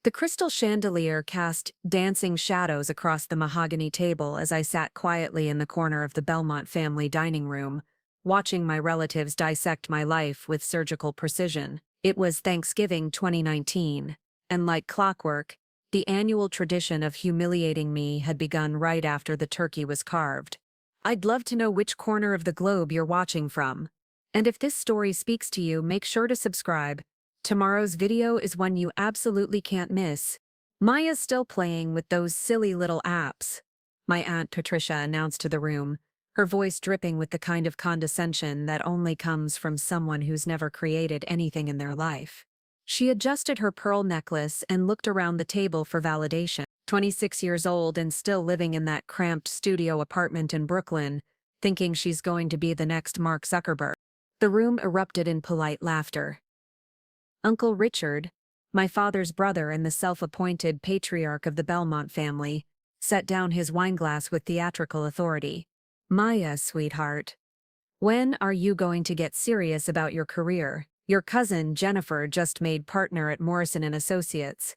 The crystal chandelier cast dancing shadows across the mahogany table as I sat quietly in the corner of the Belmont family dining room, watching my relatives dissect my life with surgical precision. It was Thanksgiving 2019, and like clockwork, the annual tradition of humiliating me had begun right after the turkey was carved. I'd love to know which corner of the globe you're watching from. And if this story speaks to you, make sure to subscribe. Tomorrow's video is one you absolutely can't miss. Maya's still playing with those silly little apps, my Aunt Patricia announced to the room, her voice dripping with the kind of condescension that only comes from someone who's never created anything in their life. She adjusted her pearl necklace and looked around the table for validation. 26 years old and still living in that cramped studio apartment in Brooklyn, thinking she's going to be the next Mark Zuckerberg. The room erupted in polite laughter. Uncle Richard, my father's brother and the self-appointed patriarch of the Belmont family, set down his wineglass with theatrical authority. Maya, sweetheart. When are you going to get serious about your career? Your cousin, Jennifer, just made partner at Morrison & Associates.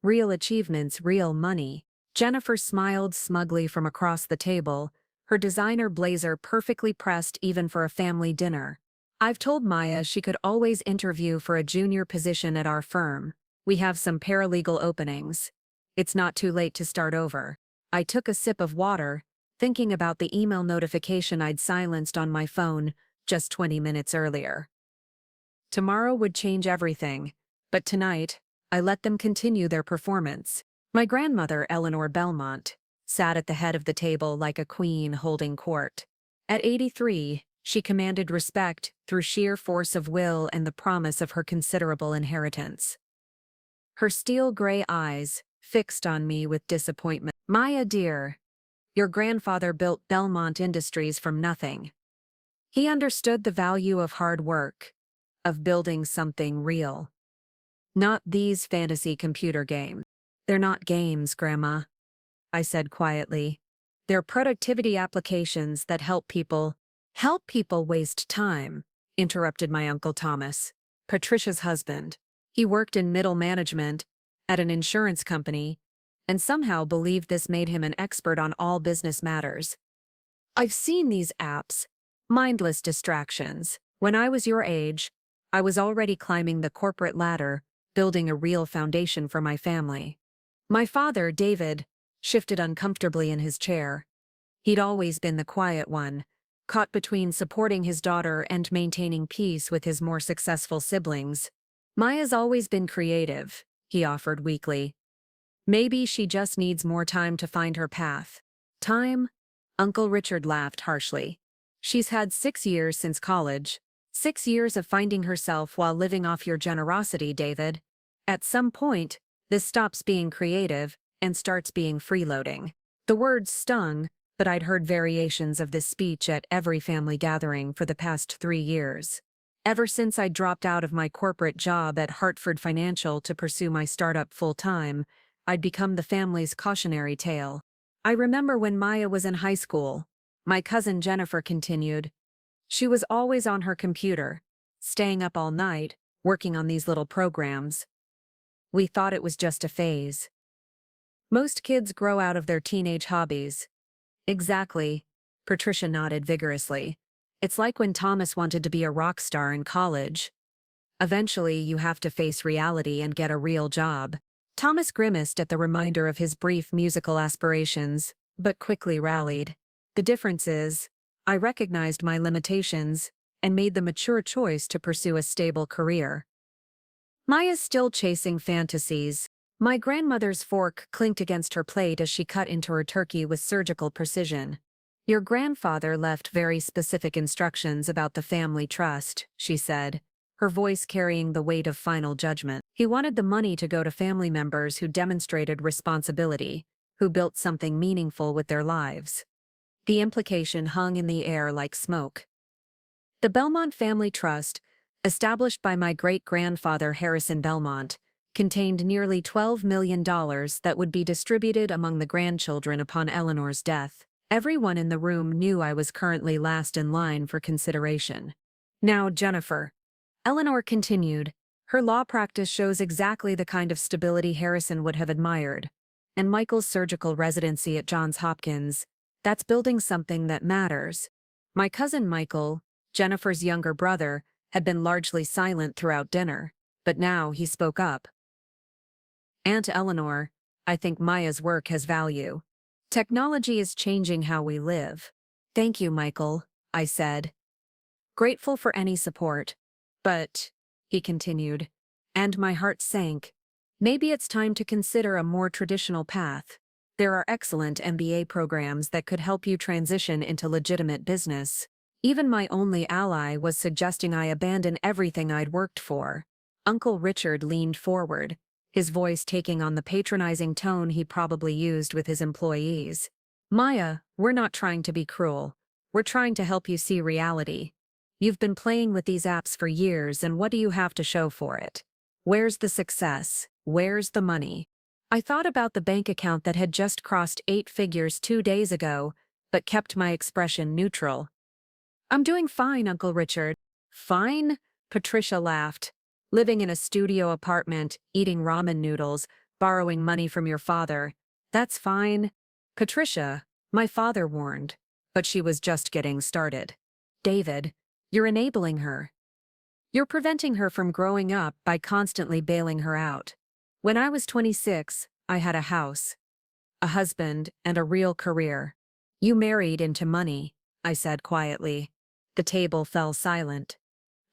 Real achievements, real money. Jennifer smiled smugly from across the table, her designer blazer perfectly pressed even for a family dinner. I've told Maya she could always interview for a junior position at our firm. We have some paralegal openings. It's not too late to start over. I took a sip of water, thinking about the email notification I'd silenced on my phone just 20 minutes earlier. Tomorrow would change everything, but tonight, I let them continue their performance. My grandmother, Eleanor Belmont, sat at the head of the table like a queen holding court. At 83, she commanded respect through sheer force of will and the promise of her considerable inheritance. Her steel-gray eyes fixed on me with disappointment. Maya, dear, your grandfather built Belmont Industries from nothing. He understood the value of hard work, of building something real. Not these fantasy computer games. They're not games, Grandma, I said quietly. They're productivity applications that help people waste time, interrupted my Uncle Thomas, Patricia's husband. He worked in middle management at an insurance company and somehow believed this made him an expert on all business matters. I've seen these apps, mindless distractions. When I was your age, I was already climbing the corporate ladder, building a real foundation for my family. My father, David, shifted uncomfortably in his chair. He'd always been the quiet one, caught between supporting his daughter and maintaining peace with his more successful siblings. Maya's always been creative, he offered weakly. Maybe she just needs more time to find her path. Time? Uncle Richard laughed harshly. She's had 6 years since college. 6 years of finding herself while living off your generosity, David. At some point, this stops being creative and starts being freeloading. The words stung, but I'd heard variations of this speech at every family gathering for the past 3 years. Ever since I dropped out of my corporate job at Hartford Financial to pursue my startup full-time, I'd become the family's cautionary tale. I remember when Maya was in high school. My cousin Jennifer continued. She was always on her computer, staying up all night, working on these little programs. We thought it was just a phase. Most kids grow out of their teenage hobbies. Exactly, Patricia nodded vigorously. It's like when Thomas wanted to be a rock star in college. Eventually, you have to face reality and get a real job. Thomas grimaced at the reminder of his brief musical aspirations, but quickly rallied. The difference is, I recognized my limitations and made the mature choice to pursue a stable career. Maya's still chasing fantasies. My grandmother's fork clinked against her plate as she cut into her turkey with surgical precision. Your grandfather left very specific instructions about the family trust, she said, her voice carrying the weight of final judgment. He wanted the money to go to family members who demonstrated responsibility, who built something meaningful with their lives. The implication hung in the air like smoke. The Belmont Family Trust, established by my great-grandfather Harrison Belmont, contained nearly $12 million that would be distributed among the grandchildren upon Eleanor's death. Everyone in the room knew I was currently last in line for consideration. Now, Jennifer. Eleanor continued, Her law practice shows exactly the kind of stability Harrison would have admired. And Michael's surgical residency at Johns Hopkins, that's building something that matters. My cousin Michael, Jennifer's younger brother, had been largely silent throughout dinner, but now he spoke up. Aunt Eleanor, I think Maya's work has value. Technology is changing how we live. Thank you, Michael, I said, grateful for any support. But, he continued, and my heart sank. Maybe it's time to consider a more traditional path. There are excellent MBA programs that could help you transition into legitimate business. Even my only ally was suggesting I abandon everything I'd worked for. Uncle Richard leaned forward, his voice taking on the patronizing tone he probably used with his employees. Maya, we're not trying to be cruel. We're trying to help you see reality. You've been playing with these apps for years, and what do you have to show for it? Where's the success? Where's the money? I thought about the bank account that had just crossed 8 figures 2 days ago, but kept my expression neutral. I'm doing fine, Uncle Richard. Fine? Patricia laughed. Living in a studio apartment, eating ramen noodles, borrowing money from your father. That's fine. Patricia, my father warned. But she was just getting started. David, you're enabling her. You're preventing her from growing up by constantly bailing her out. When I was 26, I had a house, a husband, and a real career. You married into money, I said quietly. The table fell silent.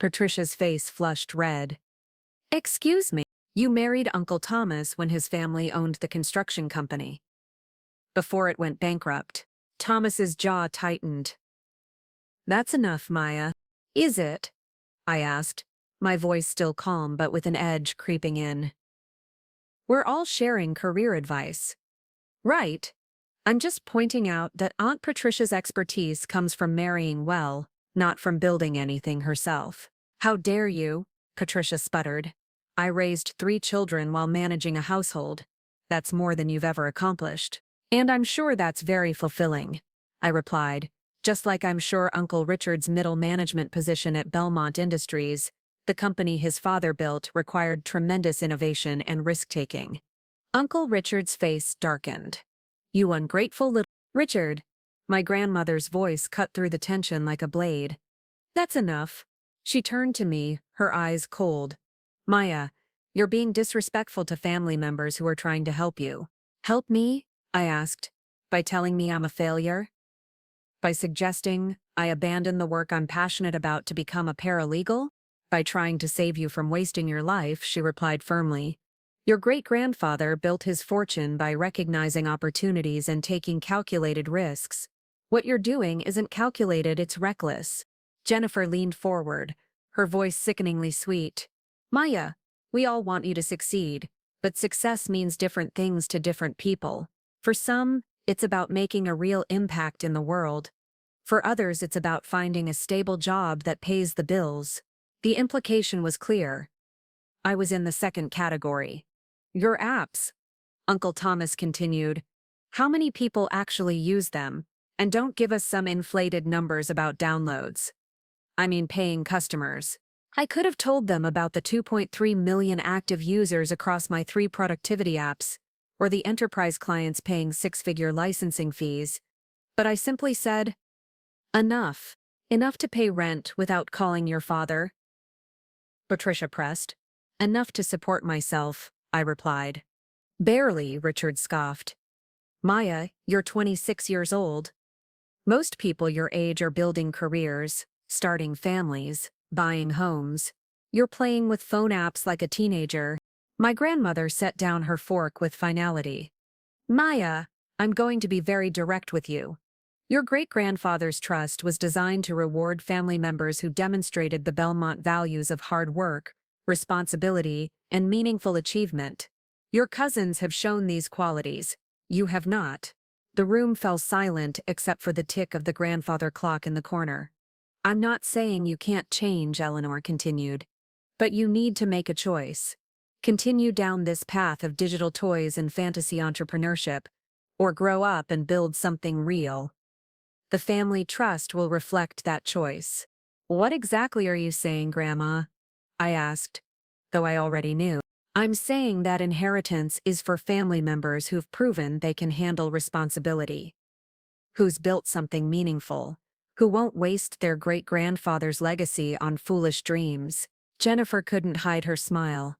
Patricia's face flushed red. Excuse me, you married Uncle Thomas when his family owned the construction company. Before it went bankrupt. Thomas's jaw tightened. That's enough, Maya. Is it? I asked, my voice still calm but with an edge creeping in. We're all sharing career advice. Right. I'm just pointing out that Aunt Patricia's expertise comes from marrying well, not from building anything herself. How dare you? Patricia sputtered. I raised 3 children while managing a household. That's more than you've ever accomplished. And I'm sure that's very fulfilling, I replied, just like I'm sure Uncle Richard's middle management position at Belmont Industries, the company his father built, required tremendous innovation and risk-taking. Uncle Richard's face darkened. You ungrateful little— Richard! My grandmother's voice cut through the tension like a blade. That's enough. She turned to me, her eyes cold. Maya, you're being disrespectful to family members who are trying to help you. Help me? I asked. By telling me I'm a failure? By suggesting I abandon the work I'm passionate about to become a paralegal? By trying to save you from wasting your life, she replied firmly. Your great-grandfather built his fortune by recognizing opportunities and taking calculated risks. What you're doing isn't calculated, it's reckless. Jennifer leaned forward, her voice sickeningly sweet. Maya, we all want you to succeed, but success means different things to different people. For some, it's about making a real impact in the world. For others, it's about finding a stable job that pays the bills. The implication was clear. I was in the second category. Your apps, Uncle Thomas continued. How many people actually use them? And don't give us some inflated numbers about downloads. I mean paying customers. I could have told them about the 2.3 million active users across my 3 productivity apps, or the enterprise clients paying 6-figure licensing fees. But I simply said, enough. Enough to pay rent without calling your father. Patricia pressed. Enough to support myself, I replied. Barely, Richard scoffed. Maya, you're 26 years old. Most people your age are building careers, starting families, buying homes. You're playing with phone apps like a teenager. My grandmother set down her fork with finality. Maya, I'm going to be very direct with you. Your great-grandfather's trust was designed to reward family members who demonstrated the Belmont values of hard work, responsibility, and meaningful achievement. Your cousins have shown these qualities. You have not. The room fell silent except for the tick of the grandfather clock in the corner. I'm not saying you can't change, Eleanor continued. But you need to make a choice. Continue down this path of digital toys and fantasy entrepreneurship, or grow up and build something real. The family trust will reflect that choice. What exactly are you saying, Grandma? I asked. though I already knew. I'm saying that inheritance is for family members who've proven they can handle responsibility, who's built something meaningful, who won't waste their great-grandfather's legacy on foolish dreams. Jennifer couldn't hide her smile.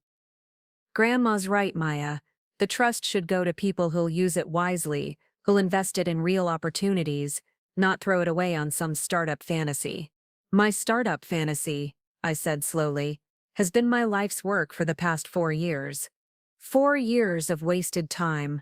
Grandma's right, Maya. The trust should go to people who'll use it wisely, who'll invest it in real opportunities, not throw it away on some startup fantasy. My startup fantasy, I said slowly, has been my life's work for the past 4 years. 4 years of wasted time,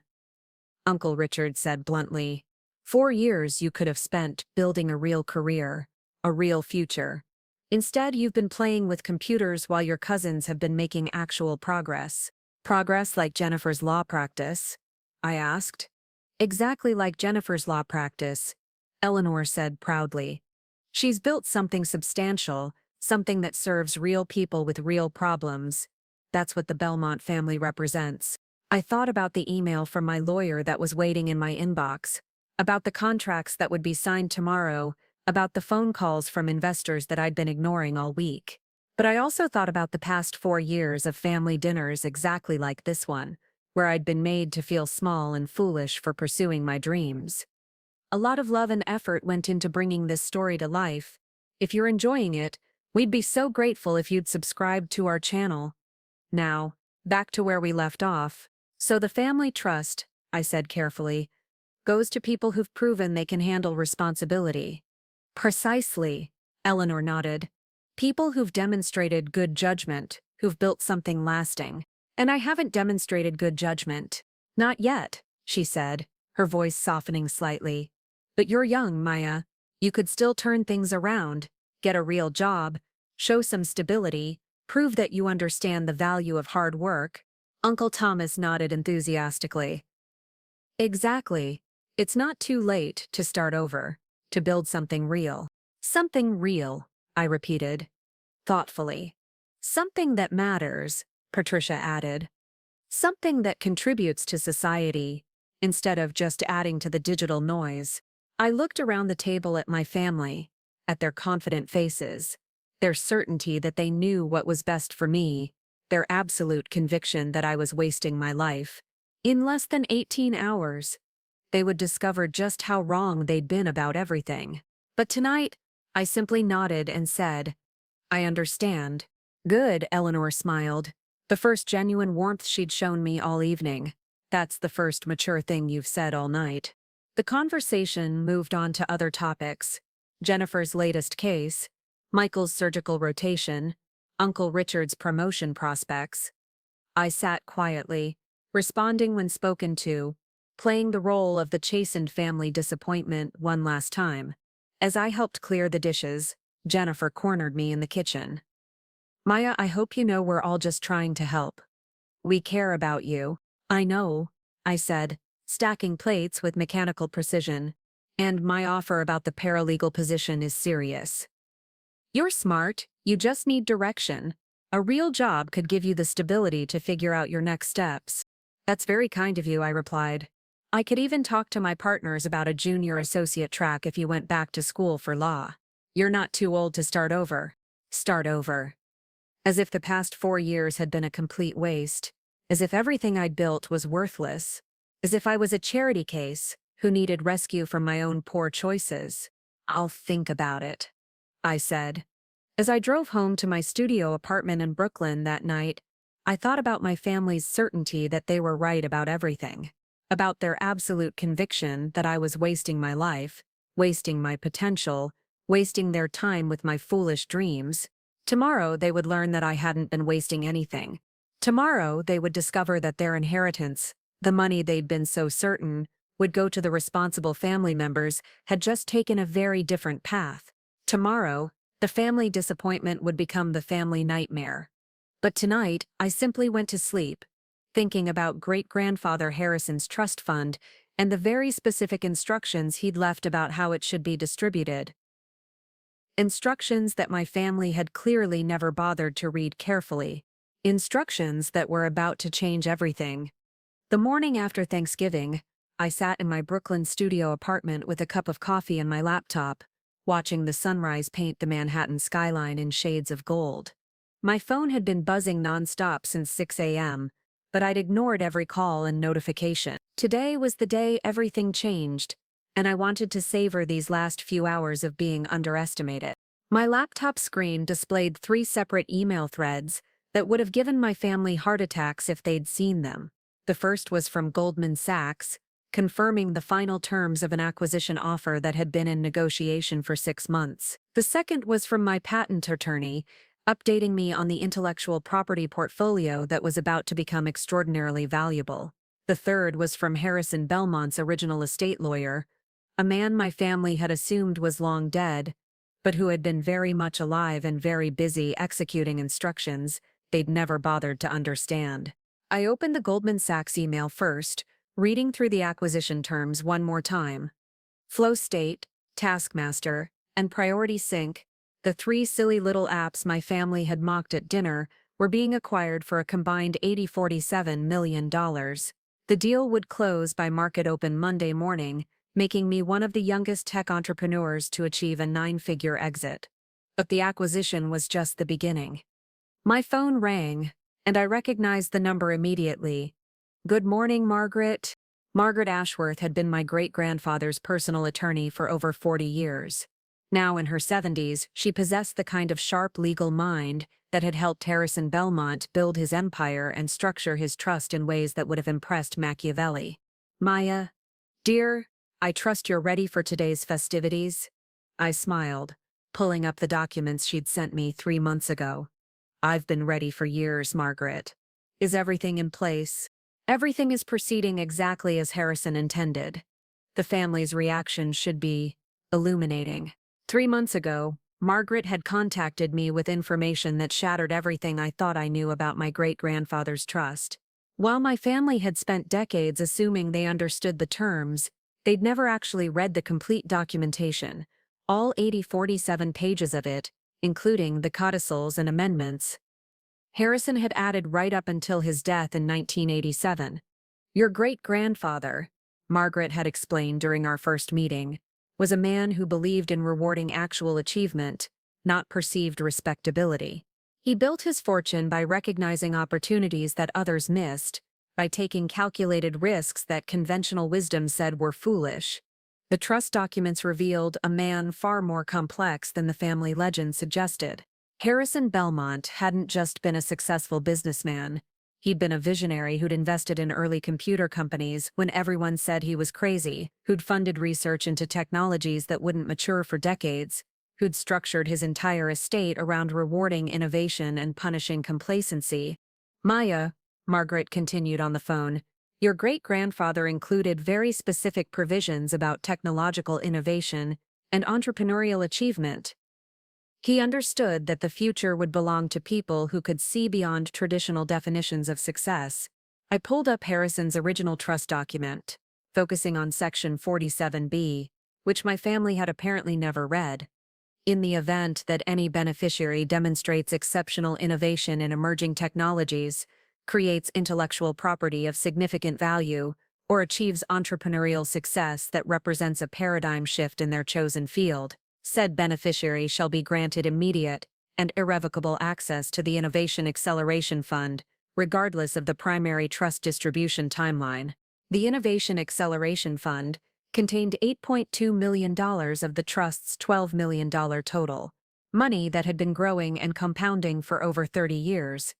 Uncle Richard said bluntly. 4 years you could have spent building a real career, a real future. Instead, you've been playing with computers while your cousins have been making actual progress. Progress like Jennifer's law practice? I asked. Exactly like Jennifer's law practice, Eleanor said proudly. She's built something substantial, something that serves real people with real problems. That's what the Belmont family represents. I thought about the email from my lawyer that was waiting in my inbox, about the contracts that would be signed tomorrow, about the phone calls from investors that I'd been ignoring all week. But I also thought about the past 4 years of family dinners exactly like this one, where I'd been made to feel small and foolish for pursuing my dreams. A lot of love and effort went into bringing this story to life. If you're enjoying it, we'd be so grateful if you'd subscribe to our channel. Now, back to where we left off. So the family trust, I said carefully, goes to people who've proven they can handle responsibility. Precisely, Eleanor nodded. People who've demonstrated good judgment, who've built something lasting. And I haven't demonstrated good judgment. Not yet, she said, her voice softening slightly. But you're young, Maya. You could still turn things around, get a real job, show some stability, prove that you understand the value of hard work. Uncle Thomas nodded enthusiastically. Exactly. It's not too late to start over, to build something real. Something real, I repeated, thoughtfully. Something that matters, Patricia added. Something that contributes to society, instead of just adding to the digital noise. I looked around the table at my family, at their confident faces, their certainty that they knew what was best for me, their absolute conviction that I was wasting my life. In less than 18 hours, they would discover just how wrong they'd been about everything. But tonight, I simply nodded and said, I understand. Good, Eleanor smiled. The first genuine warmth she'd shown me all evening. That's the first mature thing you've said all night. The conversation moved on to other topics. Jennifer's latest case, Michael's surgical rotation, Uncle Richard's promotion prospects. I sat quietly, responding when spoken to, playing the role of the chastened family disappointment one last time. As I helped clear the dishes, Jennifer cornered me in the kitchen. Maya, I hope you know we're all just trying to help. We care about you. I know, I said, stacking plates with mechanical precision. And my offer about the paralegal position is serious. You're smart, you just need direction. A real job could give you the stability to figure out your next steps. That's very kind of you, I replied. I could even talk to my partners about a junior associate track if you went back to school for law. You're not too old to start over. Start over. As if the past 4 years had been a complete waste. As if everything I'd built was worthless. As if I was a charity case who needed rescue from my own poor choices. I'll think about it, I said. As I drove home to my studio apartment in Brooklyn that night, I thought about my family's certainty that they were right about everything. About their absolute conviction that I was wasting my life, wasting my potential, wasting their time with my foolish dreams. Tomorrow they would learn that I hadn't been wasting anything. Tomorrow they would discover that their inheritance, the money they'd been so certain would go to the responsible family members, had just taken a very different path. Tomorrow, the family disappointment would become the family nightmare. But tonight, I simply went to sleep, thinking about great-grandfather Harrison's trust fund and the very specific instructions he'd left about how it should be distributed. Instructions that my family had clearly never bothered to read carefully. Instructions that were about to change everything. The morning after Thanksgiving, I sat in my Brooklyn studio apartment with a cup of coffee and my laptop, watching the sunrise paint the Manhattan skyline in shades of gold. My phone had been buzzing nonstop since 6 a.m., but I'd ignored every call and notification. Today was the day everything changed, and I wanted to savor these last few hours of being underestimated. My laptop screen displayed 3 separate email threads that would have given my family heart attacks if they'd seen them. The first was from Goldman Sachs, confirming the final terms of an acquisition offer that had been in negotiation for 6 months. The second was from my patent attorney, updating me on the intellectual property portfolio that was about to become extraordinarily valuable. The third was from Harrison Belmont's original estate lawyer, a man my family had assumed was long dead, but who had been very much alive and very busy executing instructions they'd never bothered to understand. I opened the Goldman Sachs email first, reading through the acquisition terms one more time. FlowState, Taskmaster, and Priority Sync, the 3 silly little apps my family had mocked at dinner, were being acquired for a combined $47 million. The deal would close by market open Monday morning, making me one of the youngest tech entrepreneurs to achieve a 9-figure exit. But the acquisition was just the beginning. My phone rang, and I recognized the number immediately. "Good morning, Margaret." Margaret Ashworth had been my great-grandfather's personal attorney for over 40 years. Now in her 70s, she possessed the kind of sharp legal mind that had helped Harrison Belmont build his empire and structure his trust in ways that would have impressed Machiavelli. "Maya, dear, I trust you're ready for today's festivities?" I smiled, pulling up the documents she'd sent me 3 months ago. "I've been ready for years, Margaret. Is everything in place?" "Everything is proceeding exactly as Harrison intended. The family's reaction should be illuminating." 3 months ago, Margaret had contacted me with information that shattered everything I thought I knew about my great-grandfather's trust. While my family had spent decades assuming they understood the terms, they'd never actually read the complete documentation, all 47 pages of it, including the codicils and amendments. Harrison had added right up until his death in 1987. "Your great-grandfather," Margaret had explained during our first meeting, "was a man who believed in rewarding actual achievement, not perceived respectability. He built his fortune by recognizing opportunities that others missed, by taking calculated risks that conventional wisdom said were foolish." The trust documents revealed a man far more complex than the family legend suggested. Harrison Belmont hadn't just been a successful businessman. He'd been a visionary who'd invested in early computer companies when everyone said he was crazy, who'd funded research into technologies that wouldn't mature for decades, who'd structured his entire estate around rewarding innovation and punishing complacency. "Maya," Margaret continued on the phone, "your great-grandfather included very specific provisions about technological innovation and entrepreneurial achievement. He understood that the future would belong to people who could see beyond traditional definitions of success." I pulled up Harrison's original trust document, focusing on Section 47B, which my family had apparently never read. "In the event that any beneficiary demonstrates exceptional innovation in emerging technologies, creates intellectual property of significant value, or achieves entrepreneurial success that represents a paradigm shift in their chosen field, said beneficiary shall be granted immediate and irrevocable access to the Innovation Acceleration Fund, regardless of the primary trust distribution timeline." The Innovation Acceleration Fund contained $8.2 million of the trust's $12 million total, money that had been growing and compounding for over 30 years.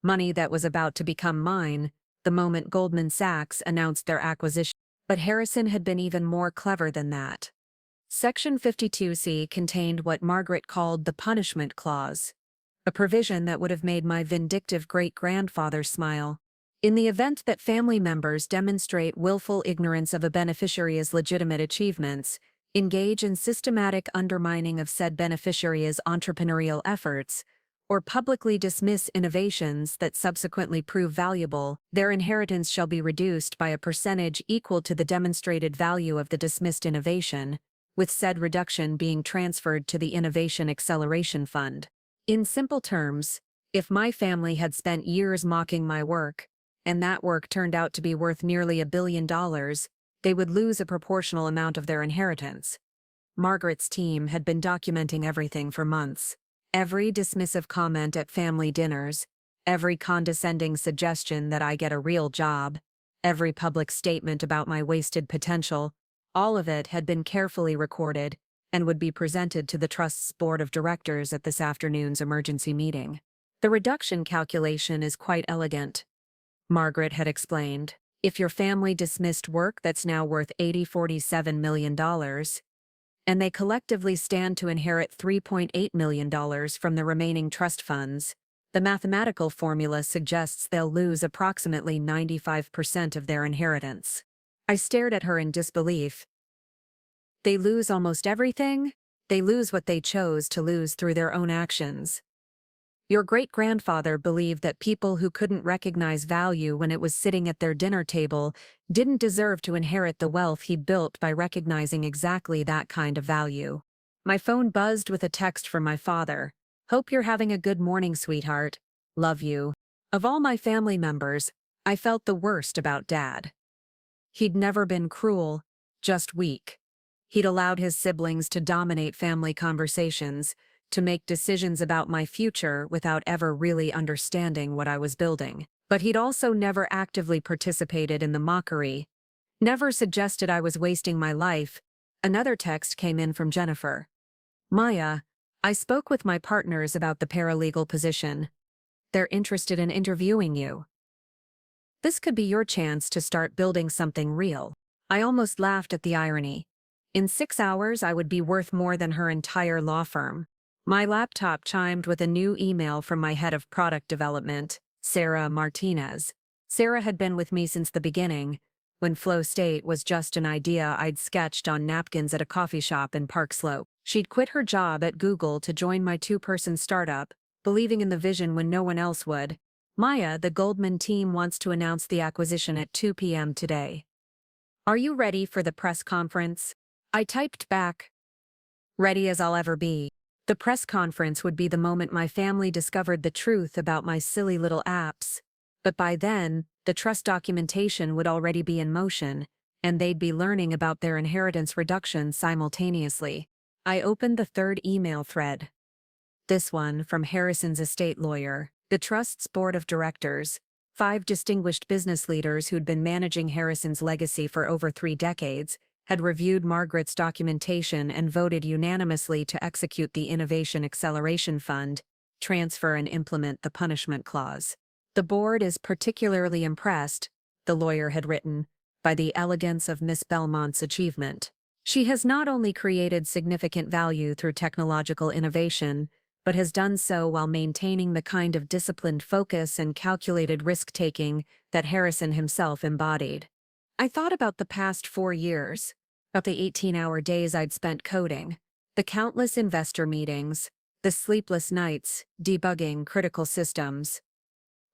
Money that was about to become mine the moment Goldman Sachs announced their acquisition. But Harrison had been even more clever than that. Section 52C contained what Margaret called the punishment clause, a provision that would have made my vindictive great-grandfather smile. In the event that family members demonstrate willful ignorance of a beneficiary's legitimate achievements, engage in systematic undermining of said beneficiary's entrepreneurial efforts, or publicly dismiss innovations that subsequently prove valuable, their inheritance shall be reduced by a percentage equal to the demonstrated value of the dismissed innovation, with said reduction being transferred to the Innovation Acceleration Fund. In simple terms, if my family had spent years mocking my work, and that work turned out to be worth nearly $1 billion, they would lose a proportional amount of their inheritance. Margaret's team had been documenting everything for months, Every dismissive comment at family dinners, every condescending suggestion that I get a real job, every public statement about my wasted potential, all of it had been carefully recorded and would be presented to the Trust's board of directors at this afternoon's emergency meeting. The reduction calculation is quite elegant, Margaret had explained. If your family dismissed work that's now worth $47 million, and they collectively stand to inherit $3.8 million from the remaining trust funds, the mathematical formula suggests they'll lose approximately 95% of their inheritance. I stared at her in disbelief. They lose almost everything? They lose what they chose to lose through their own actions. Your great-grandfather believed that people who couldn't recognize value when it was sitting at their dinner table didn't deserve to inherit the wealth he built by recognizing exactly that kind of value. My phone buzzed with a text from my father. "Hope you're having a good morning, sweetheart. Love you." Of all my family members, I felt the worst about Dad. He'd never been cruel, just weak. He'd allowed his siblings to dominate family conversations, to make decisions about my future without ever really understanding what I was building. But he'd also never actively participated in the mockery, never suggested I was wasting my life. Another text came in from Jennifer. "Maya, I spoke with my partners about the paralegal position. They're interested in interviewing you. This could be your chance to start building something real." I almost laughed at the irony. In 6 hours, I would be worth more than her entire law firm. My laptop chimed with a new email from my head of product development, Sarah Martinez. Sarah had been with me since the beginning, when Flow State was just an idea I'd sketched on napkins at a coffee shop in Park Slope. She'd quit her job at Google to join my 2-person startup, believing in the vision when no one else would. "Maya, the Goldman team wants to announce the acquisition at 2 p.m. today. Are you ready for the press conference?" I typed back, "Ready as I'll ever be." The press conference would be the moment my family discovered the truth about my silly little apps. But by then, the trust documentation would already be in motion, and they'd be learning about their inheritance reduction simultaneously. I opened the third email thread. This one from Harrison's estate lawyer, the trust's board of directors, 5 distinguished business leaders who'd been managing Harrison's legacy for over 3 decades, had reviewed Margaret's documentation and voted unanimously to execute the Innovation Acceleration Fund, transfer and implement the punishment clause. "The board is particularly impressed," the lawyer had written, "by the elegance of Miss Belmont's achievement. She has not only created significant value through technological innovation, but has done so while maintaining the kind of disciplined focus and calculated risk-taking that Harrison himself embodied." I thought about the past 4 years, about the 18-hour days I'd spent coding, the countless investor meetings, the sleepless nights debugging critical systems.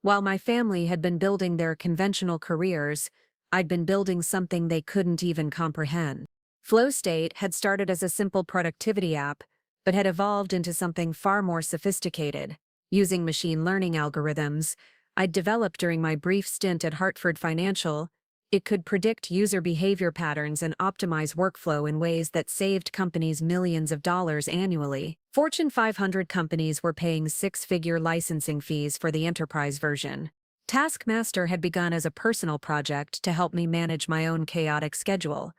While my family had been building their conventional careers, I'd been building something they couldn't even comprehend. Flow State had started as a simple productivity app, but had evolved into something far more sophisticated. Using machine learning algorithms I'd developed during my brief stint at Hartford Financial, it could predict user behavior patterns and optimize workflow in ways that saved companies millions of dollars annually. Fortune 500 companies were paying 6-figure licensing fees for the enterprise version. Taskmaster had begun as a personal project to help me manage my own chaotic schedule,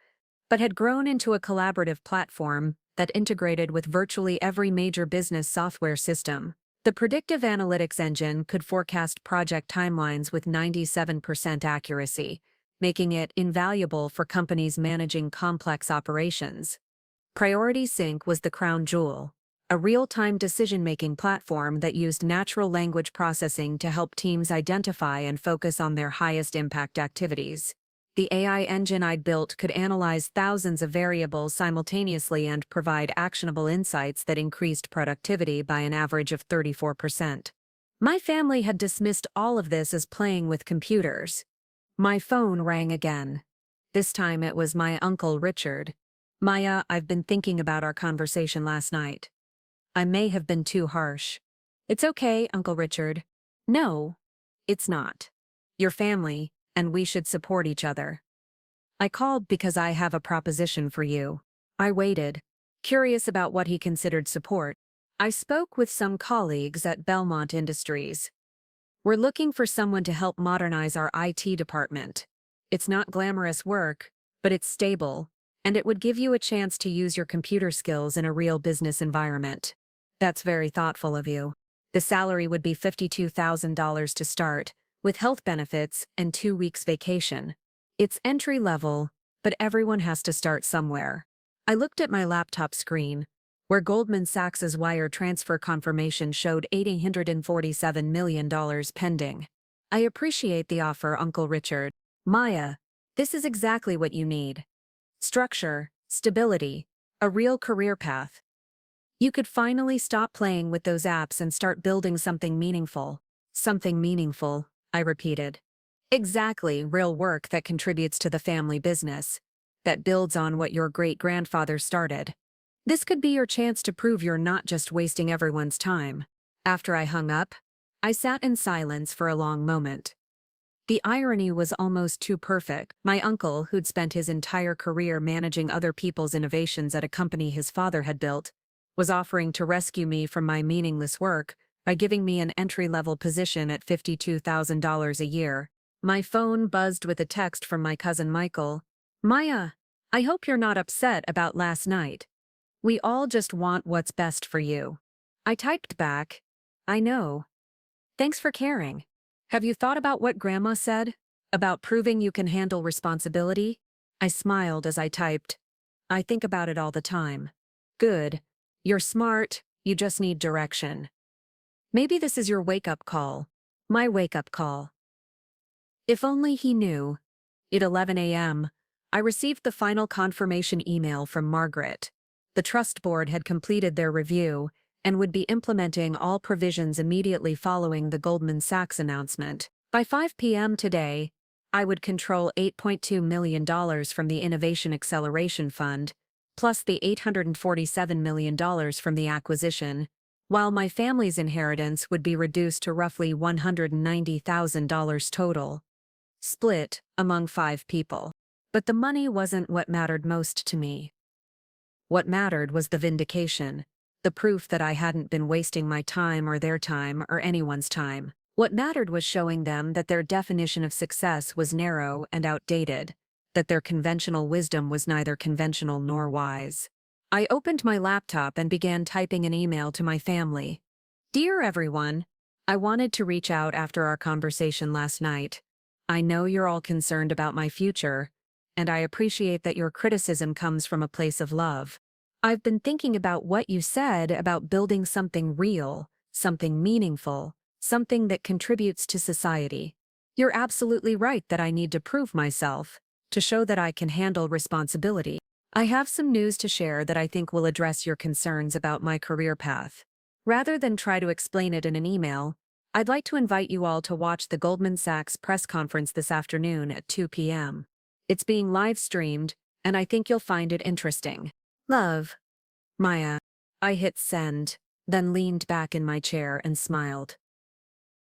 but had grown into a collaborative platform that integrated with virtually every major business software system. The predictive analytics engine could forecast project timelines with 97% accuracy, making it invaluable for companies managing complex operations. Priority Sync was the crown jewel, a real-time decision-making platform that used natural language processing to help teams identify and focus on their highest impact activities. The AI engine I'd built could analyze thousands of variables simultaneously and provide actionable insights that increased productivity by an average of 34%. My family had dismissed all of this as playing with computers. My phone rang again. This time it was my Uncle Richard. "Maya, I've been thinking about our conversation last night. I may have been too harsh." "It's okay, Uncle Richard." "No, it's not. Your family, and we should support each other. I called because I have a proposition for you." I waited, curious about what he considered support. I spoke with some colleagues at Belmont Industries. We're looking for someone to help modernize our IT department. It's not glamorous work, but it's stable, and it would give you a chance to use your computer skills in a real business environment. That's very thoughtful of you. The salary would be $52,000 to start, with health benefits and 2 weeks vacation. It's entry level, but everyone has to start somewhere. I looked at my laptop screen, where Goldman Sachs's wire transfer confirmation showed $847 million pending. I appreciate the offer, Uncle Richard. Maya, this is exactly what you need. Structure, stability, a real career path. You could finally stop playing with those apps and start building something meaningful. Something meaningful, I repeated. Exactly, real work that contributes to the family business, that builds on what your great-grandfather started. This could be your chance to prove you're not just wasting everyone's time. After I hung up, I sat in silence for a long moment. The irony was almost too perfect. My uncle, who'd spent his entire career managing other people's innovations at a company his father had built, was offering to rescue me from my meaningless work by giving me an entry-level position at $52,000 a year. My phone buzzed with a text from my cousin Michael. Maya, I hope you're not upset about last night. We all just want what's best for you. I typed back, I know. Thanks for caring. Have you thought about what Grandma said? About proving you can handle responsibility? I smiled as I typed. I think about it all the time. Good. You're smart, you just need direction. Maybe this is your wake-up call. My wake-up call. If only he knew. At 11 a.m., I received the final confirmation email from Margaret. The trust board had completed their review and would be implementing all provisions immediately following the Goldman Sachs announcement. By 5 p.m. today, I would control $8.2 million from the Innovation Acceleration Fund, plus the $847 million from the acquisition, while my family's inheritance would be reduced to roughly $190,000 total, split among 5 people. But the money wasn't what mattered most to me. What mattered was the vindication, the proof that I hadn't been wasting my time or their time or anyone's time. What mattered was showing them that their definition of success was narrow and outdated, that their conventional wisdom was neither conventional nor wise. I opened my laptop and began typing an email to my family. Dear everyone, I wanted to reach out after our conversation last night. I know you're all concerned about my future, and I appreciate that your criticism comes from a place of love. I've been thinking about what you said about building something real, something meaningful, something that contributes to society. You're absolutely right that I need to prove myself, to show that I can handle responsibility. I have some news to share that I think will address your concerns about my career path. Rather than try to explain it in an email, I'd like to invite you all to watch the Goldman Sachs press conference this afternoon at 2 p.m. It's being live-streamed, and I think you'll find it interesting. Love. Maya. I hit send, then leaned back in my chair and smiled.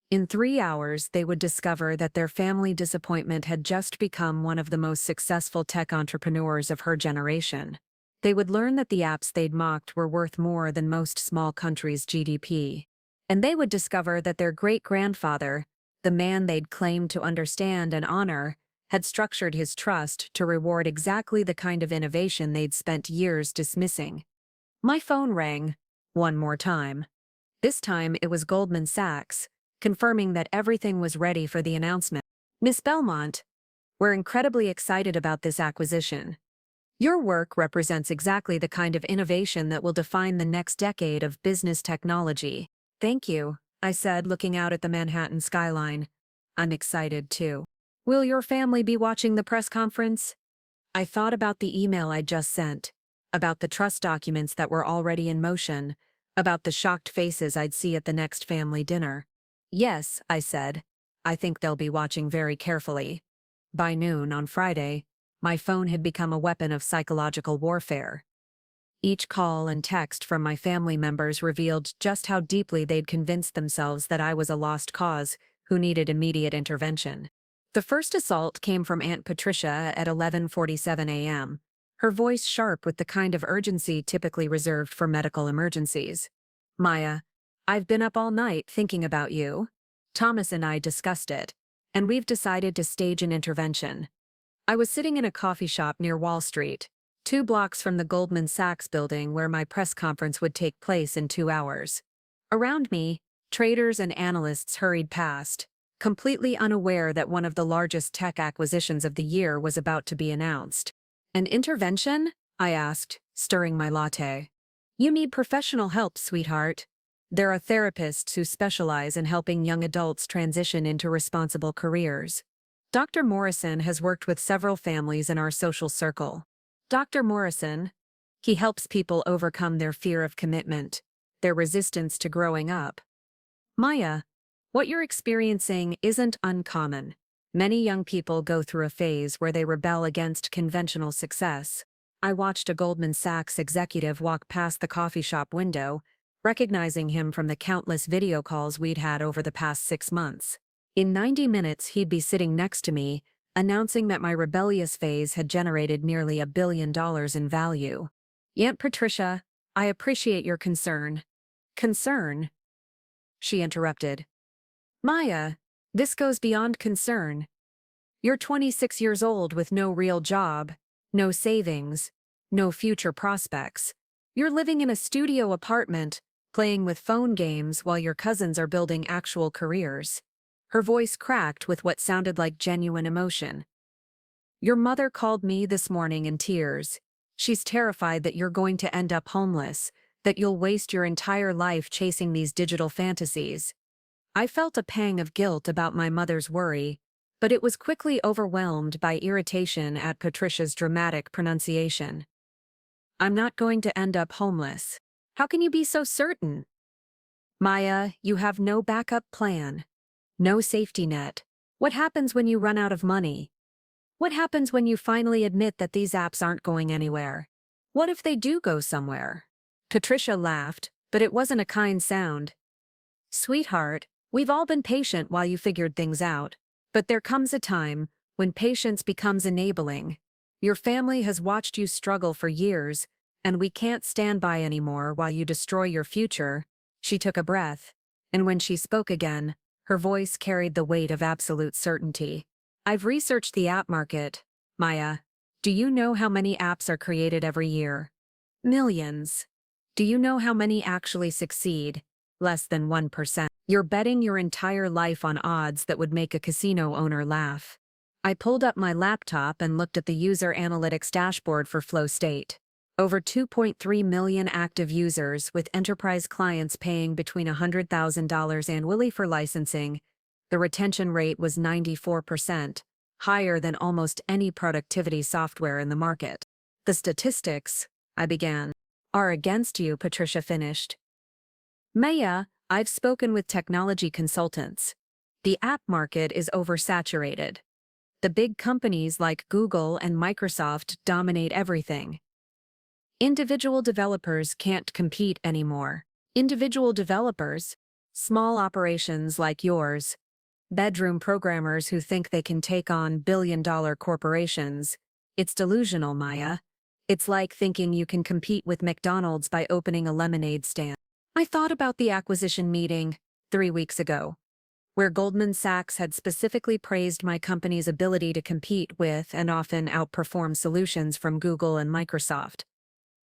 In 3 hours, they would discover that their family disappointment had just become one of the most successful tech entrepreneurs of her generation. They would learn that the apps they'd mocked were worth more than most small countries' GDP. And they would discover that their great-grandfather, the man they'd claimed to understand and honor, had structured his trust to reward exactly the kind of innovation they'd spent years dismissing. My phone rang, one more time. This time it was Goldman Sachs, confirming that everything was ready for the announcement. Miss Belmont, we're incredibly excited about this acquisition. Your work represents exactly the kind of innovation that will define the next decade of business technology. Thank you, I said, looking out at the Manhattan skyline. I'm excited too. Will your family be watching the press conference? I thought about the email I'd just sent, about the trust documents that were already in motion, about the shocked faces I'd see at the next family dinner. Yes, I said. I think they'll be watching very carefully. By noon on Friday, my phone had become a weapon of psychological warfare. Each call and text from my family members revealed just how deeply they'd convinced themselves that I was a lost cause who needed immediate intervention. The first assault came from Aunt Patricia at 11:47 a.m., her voice sharp with the kind of urgency typically reserved for medical emergencies. Maya, I've been up all night thinking about you. Thomas and I discussed it, and we've decided to stage an intervention. I was sitting in a coffee shop near Wall Street, 2 blocks from the Goldman Sachs building where my press conference would take place in 2 hours. Around me, traders and analysts hurried past, completely unaware that one of the largest tech acquisitions of the year was about to be announced. An intervention? I asked, stirring my latte. You need professional help, sweetheart. There are therapists who specialize in helping young adults transition into responsible careers. Dr. Morrison has worked with several families in our social circle. Dr. Morrison, he helps people overcome their fear of commitment, their resistance to growing up. Maya, what you're experiencing isn't uncommon. Many young people go through a phase where they rebel against conventional success. I watched a Goldman Sachs executive walk past the coffee shop window, recognizing him from the countless video calls we'd had over the past 6 months. In 90 minutes, he'd be sitting next to me, announcing that my rebellious phase had generated nearly $1 billion in value. Aunt Patricia, I appreciate your concern. Concern? She interrupted. Maya, this goes beyond concern. You're 26 years old with no real job, no savings, no future prospects. You're living in a studio apartment, playing with phone games while your cousins are building actual careers. Her voice cracked with what sounded like genuine emotion. Your mother called me this morning in tears. She's terrified that you're going to end up homeless, that you'll waste your entire life chasing these digital fantasies. I felt a pang of guilt about my mother's worry, but it was quickly overwhelmed by irritation at Patricia's dramatic pronunciation. I'm not going to end up homeless. How can you be so certain? Maya, you have no backup plan. No safety net. What happens when you run out of money? What happens when you finally admit that these apps aren't going anywhere? What if they do go somewhere? Patricia laughed, but it wasn't a kind sound. Sweetheart, we've all been patient while you figured things out. But there comes a time when patience becomes enabling. Your family has watched you struggle for years, and we can't stand by anymore while you destroy your future. She took a breath, and when she spoke again, her voice carried the weight of absolute certainty. I've researched the app market. Maya, do you know how many apps are created every year? Millions. Do you know how many actually succeed? Less than 1%. You're betting your entire life on odds that would make a casino owner laugh. I pulled up my laptop and looked at the user analytics dashboard for Flow State. Over 2.3 million active users, with enterprise clients paying between $100,000 annually for licensing. The retention rate was 94%, higher than almost any productivity software in the market. The statistics, I began, are against you, Patricia finished. Maya, I've spoken with technology consultants. The app market is oversaturated. The big companies like Google and Microsoft dominate everything. Individual developers can't compete anymore. Individual developers, small operations like yours, bedroom programmers who think they can take on billion-dollar corporations. It's delusional, Maya. It's like thinking you can compete with McDonald's by opening a lemonade stand. I thought about the acquisition meeting 3 weeks ago, where Goldman Sachs had specifically praised my company's ability to compete with and often outperform solutions from Google and Microsoft.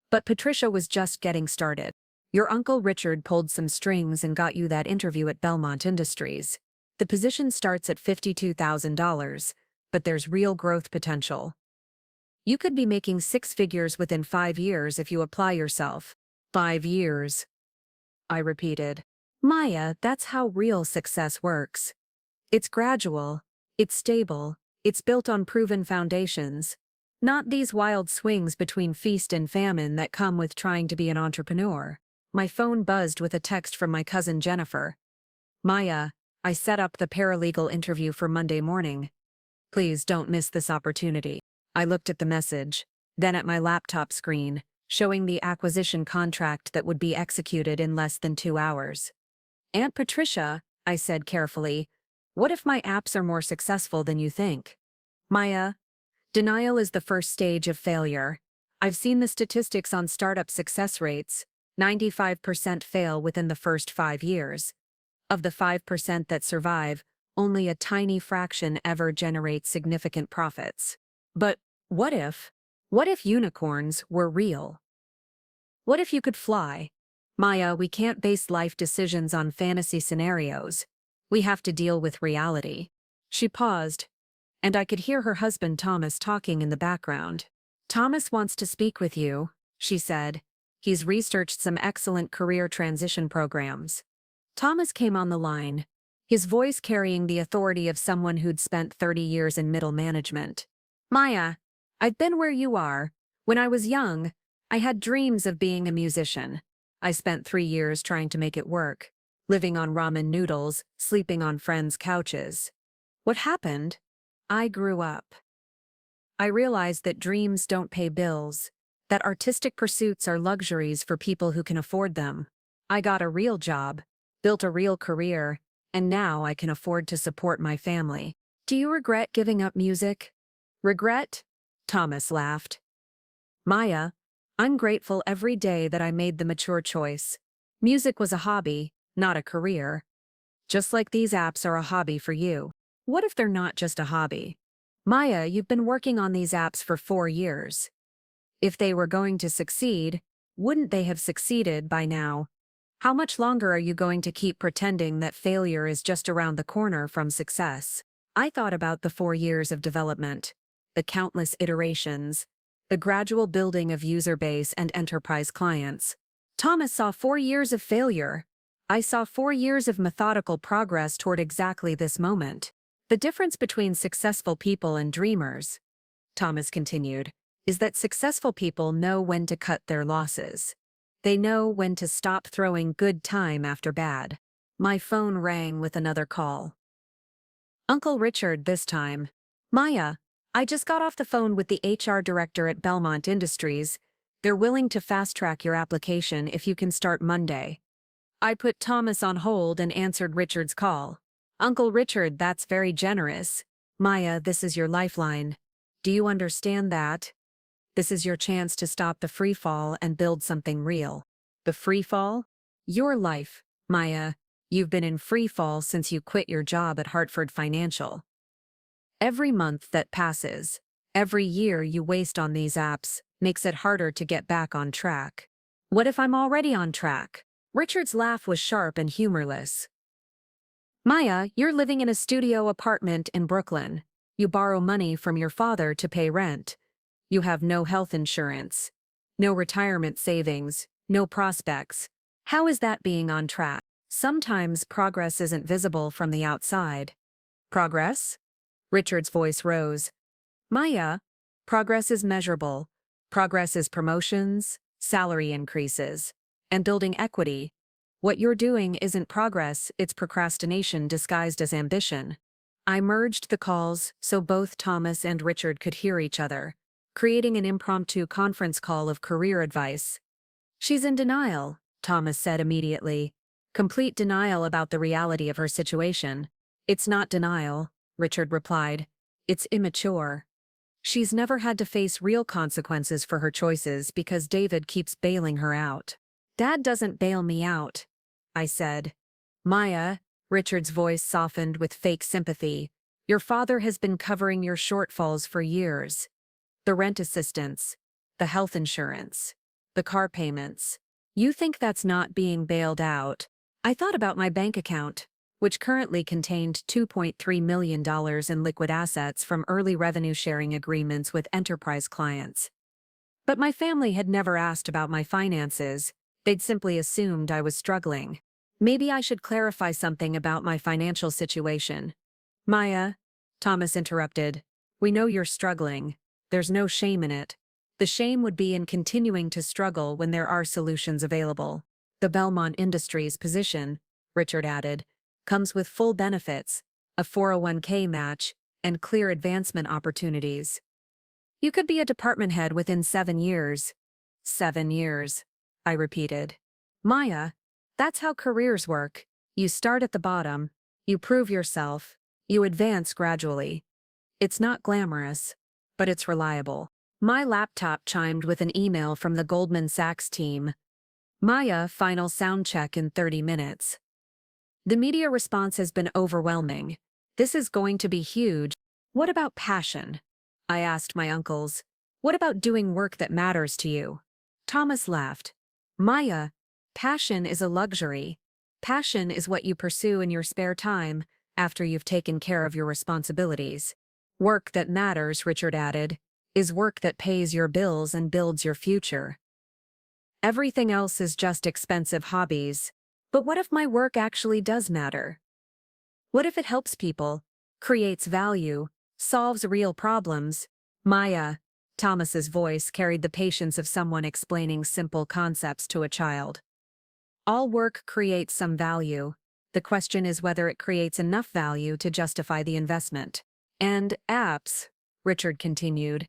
But Patricia was just getting started. Your Uncle Richard pulled some strings and got you that interview at Belmont Industries. The position starts at $52,000, but there's real growth potential. You could be making 6 figures within 5 years if you apply yourself. 5 years. I repeated. Maya, that's how real success works. It's gradual, it's stable, it's built on proven foundations. Not these wild swings between feast and famine that come with trying to be an entrepreneur. My phone buzzed with a text from my cousin Jennifer. Maya, I set up the paralegal interview for Monday morning. Please don't miss this opportunity. I looked at the message, then at my laptop screen, showing the acquisition contract that would be executed in less than 2 hours. Aunt Patricia, I said carefully, what if my apps are more successful than you think? Maya, denial is the first stage of failure. I've seen the statistics on startup success rates. 95% fail within the first 5 years. Of the 5% that survive, only a tiny fraction ever generates significant profits. But what if? What if unicorns were real? What if you could fly? Maya, we can't base life decisions on fantasy scenarios. We have to deal with reality. She paused, and I could hear her husband Thomas talking in the background. Thomas wants to speak with you, she said. He's researched some excellent career transition programs. Thomas came on the line, his voice carrying the authority of someone who'd spent 30 years in middle management. Maya, I've been where you are. When I was young, I had dreams of being a musician. I spent 3 years trying to make it work, living on ramen noodles, sleeping on friends' couches. What happened? I grew up. I realized that dreams don't pay bills, that artistic pursuits are luxuries for people who can afford them. I got a real job, built a real career, and now I can afford to support my family. Do you regret giving up music? Regret? Thomas laughed. Maya, I'm grateful every day that I made the mature choice. Music was a hobby, not a career. Just like these apps are a hobby for you. What if they're not just a hobby? Maya, you've been working on these apps for 4 years. If they were going to succeed, wouldn't they have succeeded by now? How much longer are you going to keep pretending that failure is just around the corner from success? I thought about the 4 years of development, the countless iterations, the gradual building of user base and enterprise clients. Thomas saw 4 years of failure. I saw 4 years of methodical progress toward exactly this moment. The difference between successful people and dreamers, Thomas continued, is that successful people know when to cut their losses. They know when to stop throwing good time after bad. My phone rang with another call. Uncle Richard this time. Maya, I just got off the phone with the HR director at Belmont Industries. They're willing to fast-track your application if you can start Monday. I put Thomas on hold and answered Richard's call. Uncle Richard, that's very generous. Maya, this is your lifeline. Do you understand that? This is your chance to stop the free fall and build something real. The free fall? Your life, Maya. You've been in free fall since you quit your job at Hartford Financial. Every month that passes, every year you waste on these apps, makes it harder to get back on track. What if I'm already on track? Richard's laugh was sharp and humorless. Maya, you're living in a studio apartment in Brooklyn. You borrow money from your father to pay rent. You have no health insurance, no retirement savings, no prospects. How is that being on track? Sometimes progress isn't visible from the outside. Progress? Richard's voice rose. Maya, progress is measurable. Progress is promotions, salary increases, and building equity. What you're doing isn't progress, it's procrastination disguised as ambition. I merged the calls so both Thomas and Richard could hear each other, creating an impromptu conference call of career advice. She's in denial, Thomas said immediately. Complete denial about the reality of her situation. It's not denial, Richard replied. It's immature. She's never had to face real consequences for her choices because David keeps bailing her out. Dad doesn't bail me out, I said. Maya, Richard's voice softened with fake sympathy. Your father has been covering your shortfalls for years. The rent assistance, the health insurance, the car payments. You think that's not being bailed out? I thought about my bank account, which currently contained $2.3 million in liquid assets from early revenue sharing agreements with enterprise clients. But my family had never asked about my finances. They'd simply assumed I was struggling. Maybe I should clarify something about my financial situation. Maya, Thomas interrupted, we know you're struggling. There's no shame in it. The shame would be in continuing to struggle when there are solutions available. The Belmont Industries position, Richard added, comes with full benefits, a 401k match, and clear advancement opportunities. You could be a department head within 7 years. 7 years, I repeated. Maya, that's how careers work. You start at the bottom, you prove yourself, you advance gradually. It's not glamorous, but it's reliable. My laptop chimed with an email from the Goldman Sachs team. Maya, final sound check in 30 minutes. The media response has been overwhelming. This is going to be huge. What about passion? I asked my uncles. What about doing work that matters to you? Thomas laughed. Maya, passion is a luxury. Passion is what you pursue in your spare time after you've taken care of your responsibilities. Work that matters, Richard added, is work that pays your bills and builds your future. Everything else is just expensive hobbies. But what if my work actually does matter? What if it helps people, creates value, solves real problems? Maya, Thomas's voice carried the patience of someone explaining simple concepts to a child. All work creates some value. The question is whether it creates enough value to justify the investment. And apps, Richard continued,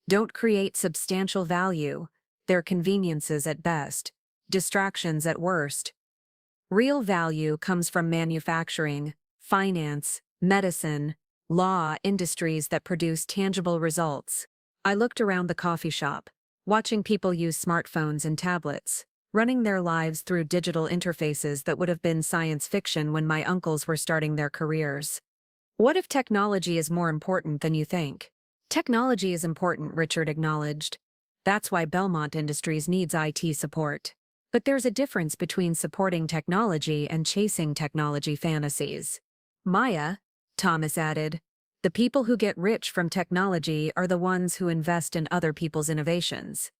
don't create substantial value. They're conveniences at best, distractions at worst. Real value comes from manufacturing, finance, medicine, law, industries that produce tangible results. I looked around the coffee shop, watching people use smartphones and tablets, running their lives through digital interfaces that would have been science fiction when my uncles were starting their careers. What if technology is more important than you think? Technology is important, Richard acknowledged. That's why Belmont Industries needs IT support. But there's a difference between supporting technology and chasing technology fantasies. Maya, Thomas added, the people who get rich from technology are the ones who invest in other people's innovations.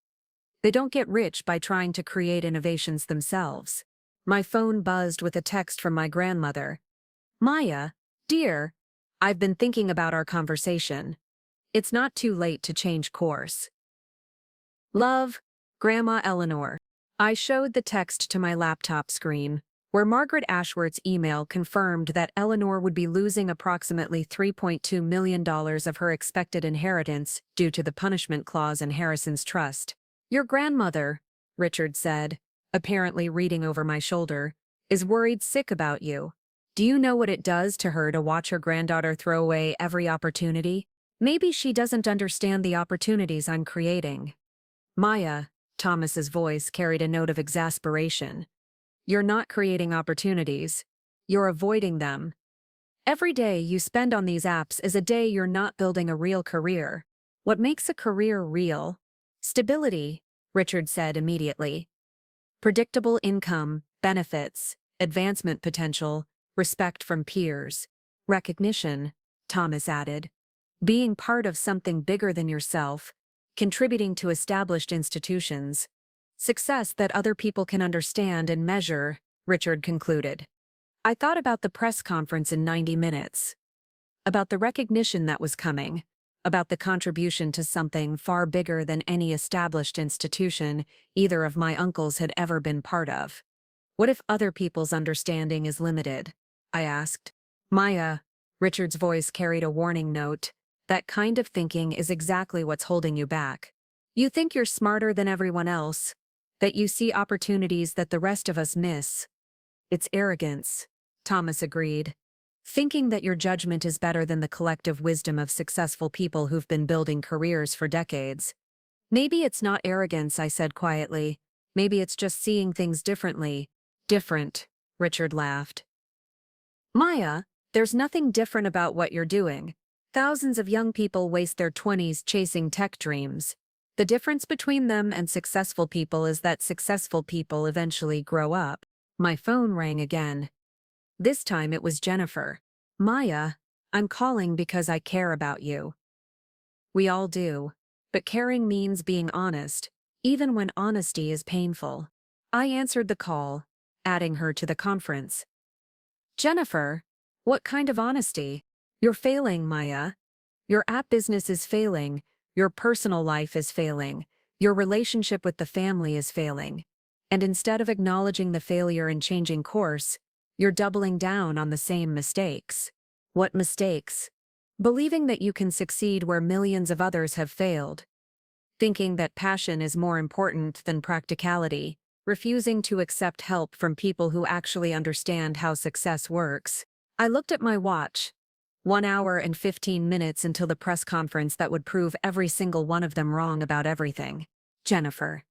They don't get rich by trying to create innovations themselves. My phone buzzed with a text from my grandmother. Maya, dear, I've been thinking about our conversation. It's not too late to change course. Love, Grandma Eleanor. I showed the text to my laptop screen, where Margaret Ashworth's email confirmed that Eleanor would be losing approximately $3.2 million of her expected inheritance due to the punishment clause in Harrison's trust. Your grandmother, Richard said, apparently reading over my shoulder, is worried sick about you. Do you know what it does to her to watch her granddaughter throw away every opportunity? Maybe she doesn't understand the opportunities I'm creating. Maya, Thomas's voice carried a note of exasperation. You're not creating opportunities. You're avoiding them. Every day you spend on these apps is a day you're not building a real career. What makes a career real? Stability, Richard said immediately. Predictable income, benefits, advancement potential, respect from peers. Recognition, Thomas added. Being part of something bigger than yourself, contributing to established institutions. Success that other people can understand and measure, Richard concluded. I thought about the press conference in 90 minutes. About the recognition that was coming. About the contribution to something far bigger than any established institution either of my uncles had ever been part of. What if other people's understanding is limited? I asked. Maya, Richard's voice carried a warning note. That kind of thinking is exactly what's holding you back. You think you're smarter than everyone else, that you see opportunities that the rest of us miss. It's arrogance, Thomas agreed. Thinking that your judgment is better than the collective wisdom of successful people who've been building careers for decades. Maybe it's not arrogance, I said quietly. Maybe it's just seeing things differently. Different, Richard laughed. Maya, there's nothing different about what you're doing. Thousands of young people waste their 20s chasing tech dreams. The difference between them and successful people is that successful people eventually grow up. My phone rang again. This time it was Jennifer. Maya, I'm calling because I care about you. We all do. But caring means being honest, even when honesty is painful. I answered the call, adding her to the conference. Jennifer, what kind of honesty? You're failing, Maya. Your app business is failing. Your personal life is failing. Your relationship with the family is failing. And instead of acknowledging the failure and changing course, you're doubling down on the same mistakes. What mistakes? Believing that you can succeed where millions of others have failed. Thinking that passion is more important than practicality. Refusing to accept help from people who actually understand how success works. I looked at my watch. 1 hour and 15 minutes until the press conference that would prove every single one of them wrong about everything. Jennifer,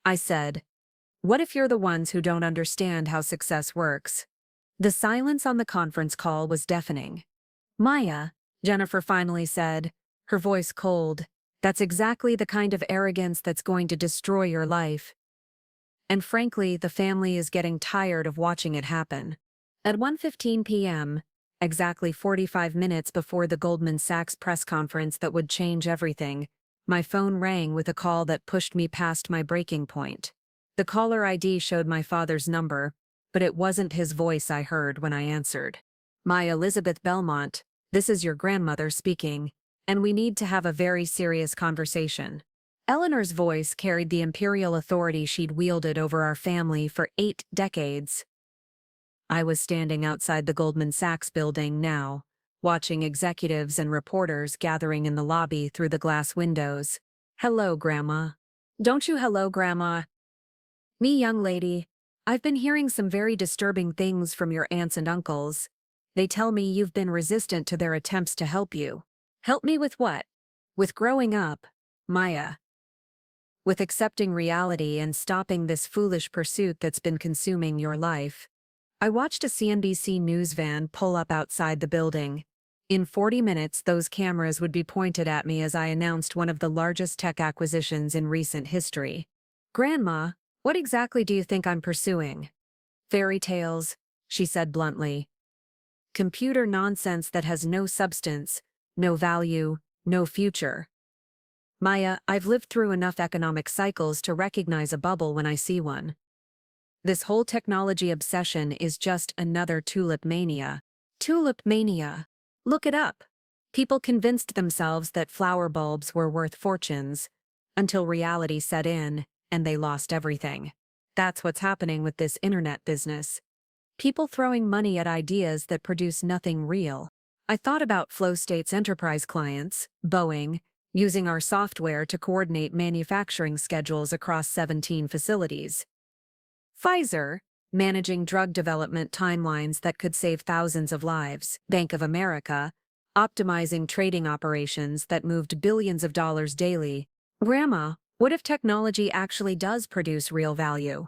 I said, What if you're the ones who don't understand how success works? The silence on the conference call was deafening. Maya, Jennifer finally said, her voice cold, that's exactly the kind of arrogance that's going to destroy your life. And frankly, the family is getting tired of watching it happen. At 1:15 p.m., exactly 45 minutes before the Goldman Sachs press conference that would change everything, my phone rang with a call that pushed me past my breaking point. The caller ID showed my father's number, but it wasn't his voice I heard when I answered. "My Elizabeth Belmont, this is your grandmother speaking, and we need to have a very serious conversation." Eleanor's voice carried the imperial authority she'd wielded over our family for 8 decades. I was standing outside the Goldman Sachs building now, watching executives and reporters gathering in the lobby through the glass windows. "Hello, Grandma." "Don't you hello, Grandma." "Me, young lady. I've been hearing some very disturbing things from your aunts and uncles. They tell me you've been resistant to their attempts to help you." "Help me with what?" "With growing up, Maya. With accepting reality and stopping this foolish pursuit that's been consuming your life." I watched a CNBC news van pull up outside the building. In 40 minutes, those cameras would be pointed at me as I announced one of the largest tech acquisitions in recent history. "Grandma, what exactly do you think I'm pursuing?" "Fairy tales," she said bluntly. "Computer nonsense that has no substance, no value, no future." "Maya, I've lived through enough economic cycles to recognize a bubble when I see one. This whole technology obsession is just another tulip mania." "Tulip mania. Look it up." People convinced themselves that flower bulbs were worth fortunes, until reality set in, and they lost everything. That's what's happening with this internet business. People throwing money at ideas that produce nothing real. I thought about Flow State's enterprise clients, Boeing, using our software to coordinate manufacturing schedules across 17 facilities. Pfizer, managing drug development timelines that could save thousands of lives. Bank of America, optimizing trading operations that moved billions of dollars daily. "Grandma, what if technology actually does produce real value?"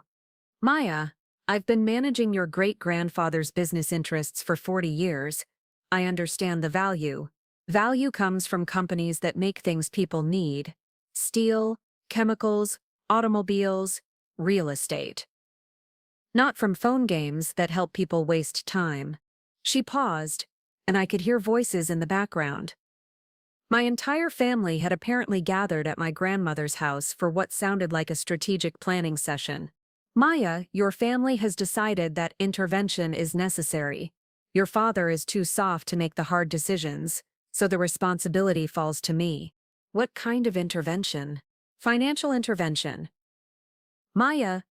"Maya, I've been managing your great-grandfather's business interests for 40 years. I understand the value. Value comes from companies that make things people need: steel, chemicals, automobiles, real estate. Not from phone games that help people waste time." She paused, and I could hear voices in the background. My entire family had apparently gathered at my grandmother's house for what sounded like a strategic planning session. "Maya, your family has decided that intervention is necessary. Your father is too soft to make the hard decisions, so the responsibility falls to me." "What kind of intervention?" "Financial intervention. Maya,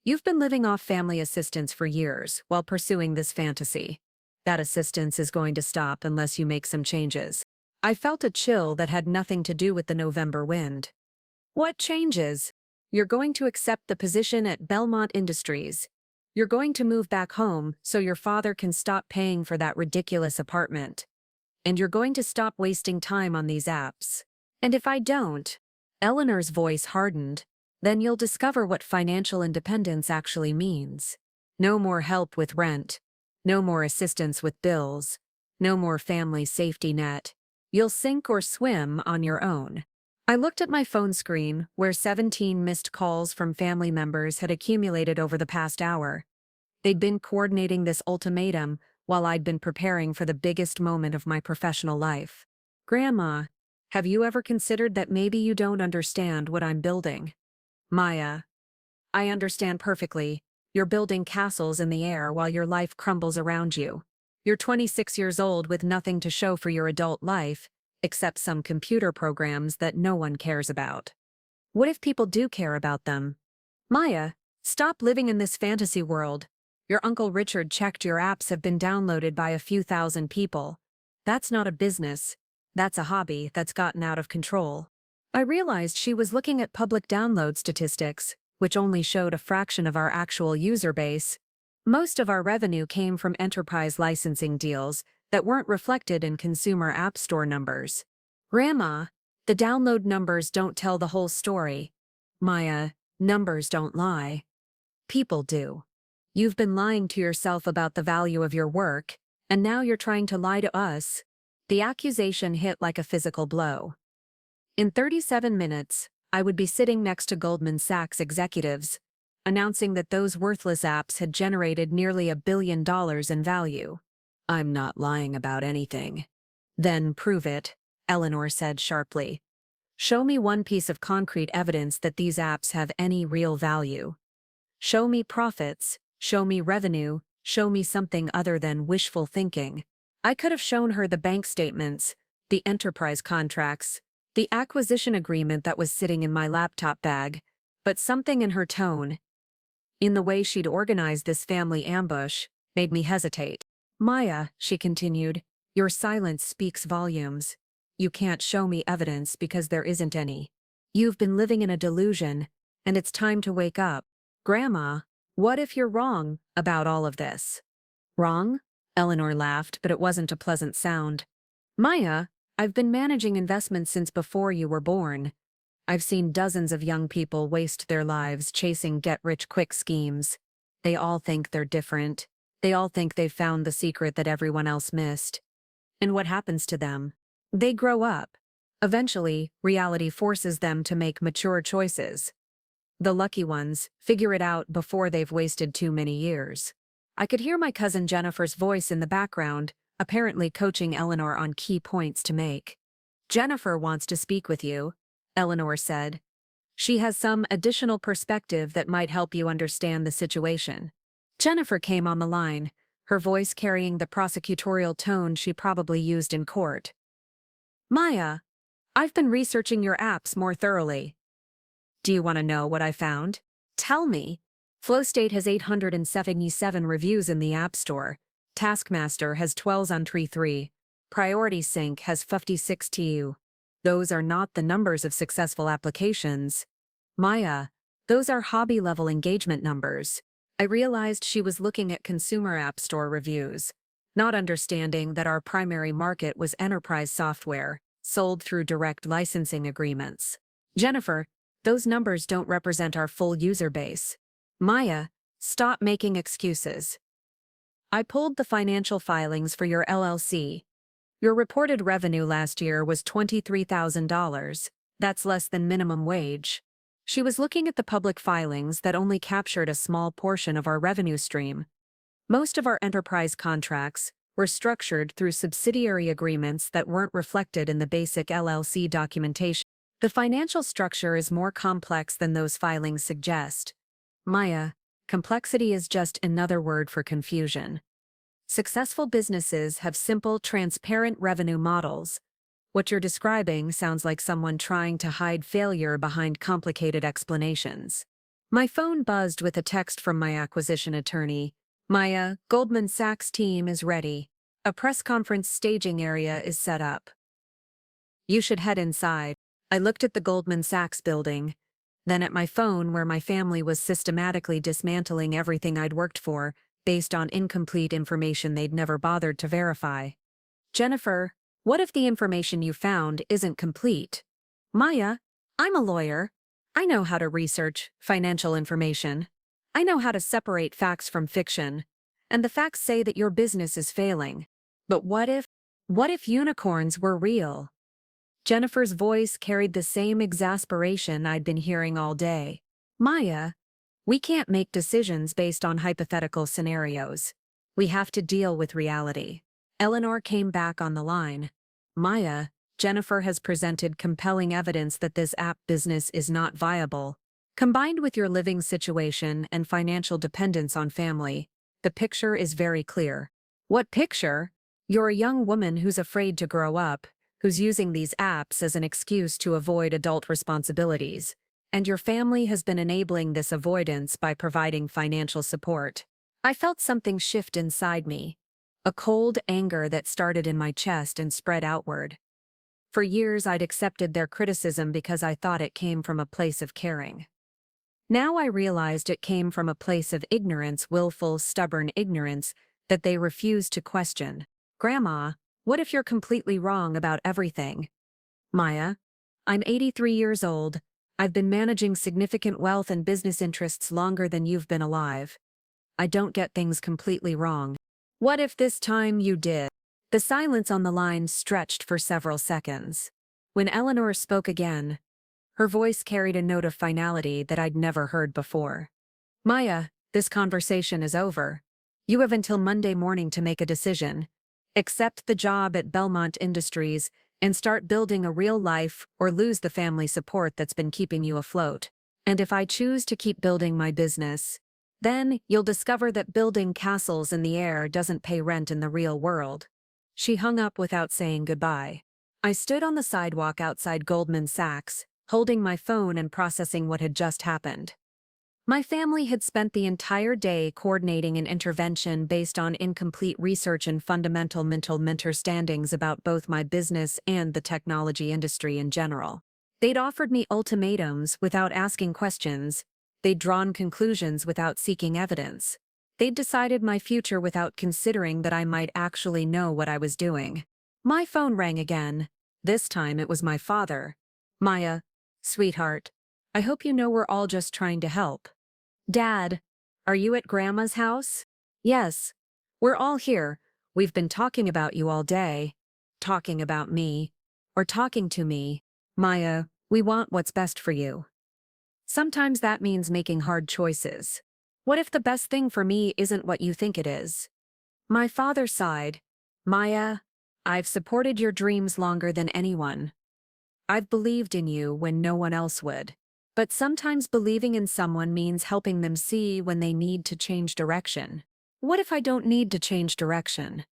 you've been living off family assistance for years while pursuing this fantasy. That assistance is going to stop unless you make some changes." I felt a chill that had nothing to do with the November wind. "What changes?" "You're going to accept the position at Belmont Industries. You're going to move back home so your father can stop paying for that ridiculous apartment. And you're going to stop wasting time on these apps." "And if I don't?" Eleanor's voice hardened. "Then you'll discover what financial independence actually means. No more help with rent. No more assistance with bills. No more family safety net. You'll sink or swim on your own." I looked at my phone screen, where 17 missed calls from family members had accumulated over the past hour. They'd been coordinating this ultimatum while I'd been preparing for the biggest moment of my professional life. "Grandma, have you ever considered that maybe you don't understand what I'm building?" "Maya, I understand perfectly. You're building castles in the air while your life crumbles around you. You're 26 years old with nothing to show for your adult life, except some computer programs that no one cares about. What if people do care about them?" "Maya, stop living in this fantasy world. Your Uncle Richard checked your apps have been downloaded by a few thousand people. That's not a business. That's a hobby that's gotten out of control." I realized she was looking at public download statistics, which only showed a fraction of our actual user base. Most of our revenue came from enterprise licensing deals that weren't reflected in consumer app store numbers. "Grandma, the download numbers don't tell the whole story." "Maya, numbers don't lie." People do. You've been lying to yourself about the value of your work, and now you're trying to lie to us. The accusation hit like a physical blow. In 37 minutes, I would be sitting next to Goldman Sachs executives, announcing that those worthless apps had generated nearly $1 billion in value. I'm not lying about anything. Then prove it, Eleanor said sharply. Show me one piece of concrete evidence that these apps have any real value. Show me profits, show me revenue, show me something other than wishful thinking. I could have shown her the bank statements, the enterprise contracts, the acquisition agreement that was sitting in my laptop bag, but something in her tone, in the way she'd organized this family ambush, made me hesitate. Maya, she continued, your silence speaks volumes. You can't show me evidence because there isn't any. You've been living in a delusion, and it's time to wake up. Grandma, what if you're wrong about all of this? Wrong? Eleanor laughed, but it wasn't a pleasant sound. Maya, I've been managing investments since before you were born. I've seen dozens of young people waste their lives chasing get-rich-quick schemes. They all think they're different. They all think they've found the secret that everyone else missed. And what happens to them? They grow up. Eventually, reality forces them to make mature choices. The lucky ones figure it out before they've wasted too many years. I could hear my cousin Jennifer's voice in the background, apparently coaching Eleanor on key points to make. Jennifer wants to speak with you, Eleanor said. She has some additional perspective that might help you understand the situation. Jennifer came on the line, her voice carrying the prosecutorial tone she probably used in court. Maya, I've been researching your apps more thoroughly. Do you want to know what I found? Tell me. FlowState has 877 reviews in the App Store. Taskmaster has 12 on Tree 3. Priority Sync has 56 TU. Those are not the numbers of successful applications. Maya, those are hobby-level engagement numbers. I realized she was looking at consumer App Store reviews, not understanding that our primary market was enterprise software, sold through direct licensing agreements. Jennifer, those numbers don't represent our full user base. Maya, stop making excuses. I pulled the financial filings for your LLC. Your reported revenue last year was $23,000. That's less than minimum wage. She was looking at the public filings that only captured a small portion of our revenue stream. Most of our enterprise contracts were structured through subsidiary agreements that weren't reflected in the basic LLC documentation. The financial structure is more complex than those filings suggest. Maya, complexity is just another word for confusion. Successful businesses have simple, transparent revenue models. What you're describing sounds like someone trying to hide failure behind complicated explanations. My phone buzzed with a text from my acquisition attorney. Maya, Goldman Sachs team is ready. A press conference staging area is set up. You should head inside. I looked at the Goldman Sachs building, then at my phone where my family was systematically dismantling everything I'd worked for, based on incomplete information they'd never bothered to verify. Jennifer, what if the information you found isn't complete? Maya, I'm a lawyer. I know how to research financial information. I know how to separate facts from fiction. And the facts say that your business is failing. But what if unicorns were real? Jennifer's voice carried the same exasperation I'd been hearing all day. Maya, we can't make decisions based on hypothetical scenarios. We have to deal with reality. Eleanor came back on the line. Maya, Jennifer has presented compelling evidence that this app business is not viable. Combined with your living situation and financial dependence on family, the picture is very clear. What picture? You're a young woman who's afraid to grow up, who's using these apps as an excuse to avoid adult responsibilities. And your family has been enabling this avoidance by providing financial support. I felt something shift inside me, a cold anger that started in my chest and spread outward. For years I'd accepted their criticism because I thought it came from a place of caring. Now I realized it came from a place of ignorance, willful, stubborn ignorance that they refused to question. Grandma, what if you're completely wrong about everything? Maya, I'm 83 years old. I've been managing significant wealth and business interests longer than you've been alive. I don't get things completely wrong. What if this time you did? The silence on the line stretched for several seconds. When Eleanor spoke again, her voice carried a note of finality that I'd never heard before. Maya, this conversation is over. You have until Monday morning to make a decision. Accept the job at Belmont Industries and start building a real life or lose the family support that's been keeping you afloat. And if I choose to keep building my business, then you'll discover that building castles in the air doesn't pay rent in the real world. She hung up without saying goodbye. I stood on the sidewalk outside Goldman Sachs, holding my phone and processing what had just happened. My family had spent the entire day coordinating an intervention based on incomplete research and fundamental mental misunderstandings about both my business and the technology industry in general. They'd offered me ultimatums without asking questions. They'd drawn conclusions without seeking evidence. They'd decided my future without considering that I might actually know what I was doing. My phone rang again. This time it was my father. Maya, sweetheart, I hope you know we're all just trying to help. Dad, are you at Grandma's house? Yes. We're all here. We've been talking about you all day. Talking about me. Or talking to me. Maya, we want what's best for you. Sometimes that means making hard choices. What if the best thing for me isn't what you think it is? My father sighed. Maya, I've supported your dreams longer than anyone. I've believed in you when no one else would. But sometimes believing in someone means helping them see when they need to change direction. What if I don't need to change direction?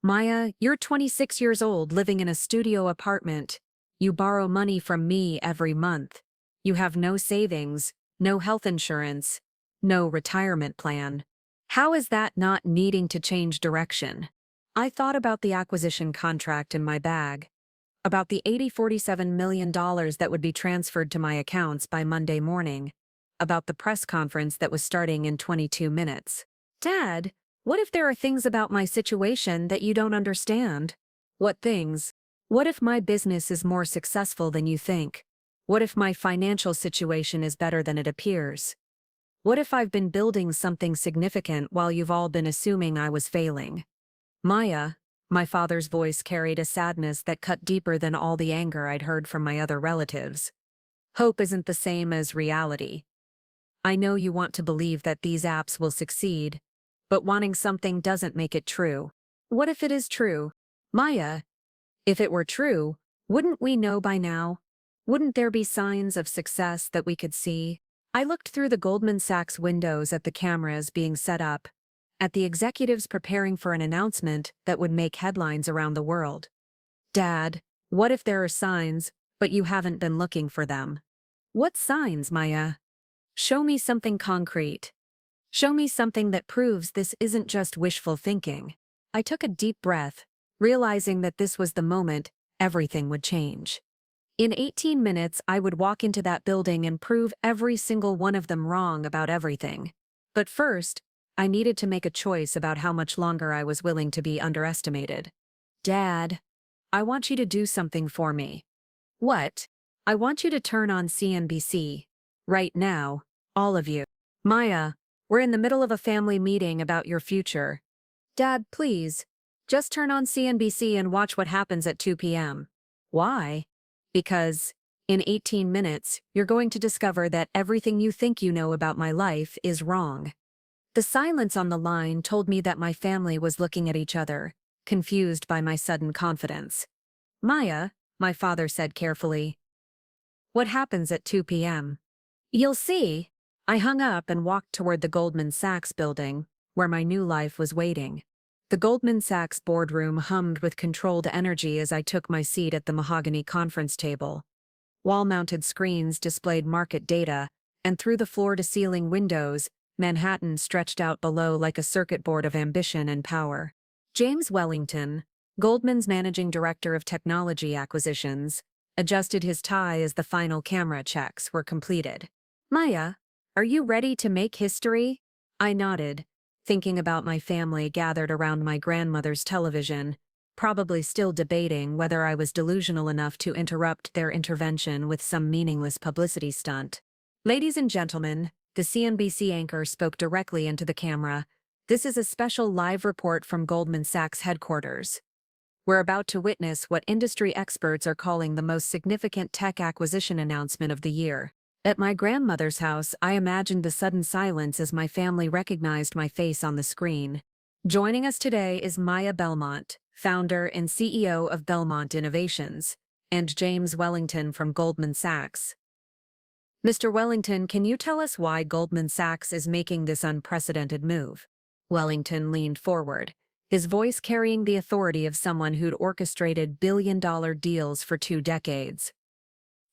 Maya, you're 26 years old living in a studio apartment. You borrow money from me every month. You have no savings, no health insurance, no retirement plan. How is that not needing to change direction? I thought about the acquisition contract in my bag. About the $47 million that would be transferred to my accounts by Monday morning. About the press conference that was starting in 22 minutes. Dad, what if there are things about my situation that you don't understand? What things? What if my business is more successful than you think? What if my financial situation is better than it appears? What if I've been building something significant while you've all been assuming I was failing? Maya, my father's voice carried a sadness that cut deeper than all the anger I'd heard from my other relatives. Hope isn't the same as reality. I know you want to believe that these apps will succeed, but wanting something doesn't make it true. What if it is true? Maya, if it were true, wouldn't we know by now? Wouldn't there be signs of success that we could see? I looked through the Goldman Sachs windows at the cameras being set up, at the executives preparing for an announcement that would make headlines around the world. Dad, what if there are signs, but you haven't been looking for them? What signs, Maya? Show me something concrete. Show me something that proves this isn't just wishful thinking. I took a deep breath, realizing that this was the moment everything would change. In 18 minutes, I would walk into that building and prove every single one of them wrong about everything. But first, I needed to make a choice about how much longer I was willing to be underestimated. Dad, I want you to do something for me. What? I want you to turn on CNBC. Right now, all of you. Maya, we're in the middle of a family meeting about your future. Dad, please, just turn on CNBC and watch what happens at 2 p.m. Why? Because, in 18 minutes, you're going to discover that everything you think you know about my life is wrong. The silence on the line told me that my family was looking at each other, confused by my sudden confidence. Maya, my father said carefully. What happens at 2 p.m.? You'll see. I hung up and walked toward the Goldman Sachs building, where my new life was waiting. The Goldman Sachs boardroom hummed with controlled energy as I took my seat at the mahogany conference table. Wall-mounted screens displayed market data, and through the floor-to-ceiling windows, Manhattan stretched out below like a circuit board of ambition and power. James Wellington, Goldman's managing director of technology acquisitions, adjusted his tie as the final camera checks were completed. Maya, are you ready to make history? I nodded, thinking about my family gathered around my grandmother's television, probably still debating whether I was delusional enough to interrupt their intervention with some meaningless publicity stunt. Ladies and gentlemen, the CNBC anchor spoke directly into the camera. This is a special live report from Goldman Sachs headquarters. We're about to witness what industry experts are calling the most significant tech acquisition announcement of the year. At my grandmother's house, I imagined the sudden silence as my family recognized my face on the screen. Joining us today is Maya Belmont, founder and CEO of Belmont Innovations, and James Wellington from Goldman Sachs. Mr. Wellington, can you tell us why Goldman Sachs is making this unprecedented move? Wellington leaned forward, his voice carrying the authority of someone who'd orchestrated billion-dollar deals for 2 decades.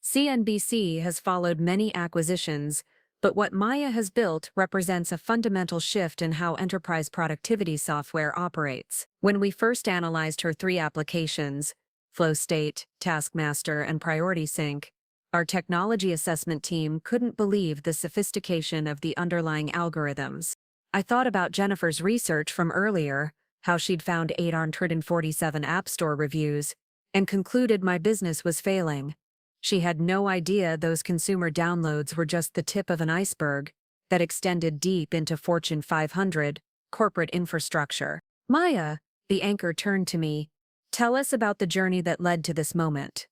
CNBC has followed many acquisitions, but what Maya has built represents a fundamental shift in how enterprise productivity software operates. When we first analyzed her 3 applications, FlowState, Taskmaster, and PrioritySync, our technology assessment team couldn't believe the sophistication of the underlying algorithms. I thought about Jennifer's research from earlier, how she'd found 847 App Store reviews, and concluded my business was failing. She had no idea those consumer downloads were just the tip of an iceberg that extended deep into Fortune 500 corporate infrastructure. Maya, the anchor turned to me. Tell us about the journey that led to this moment.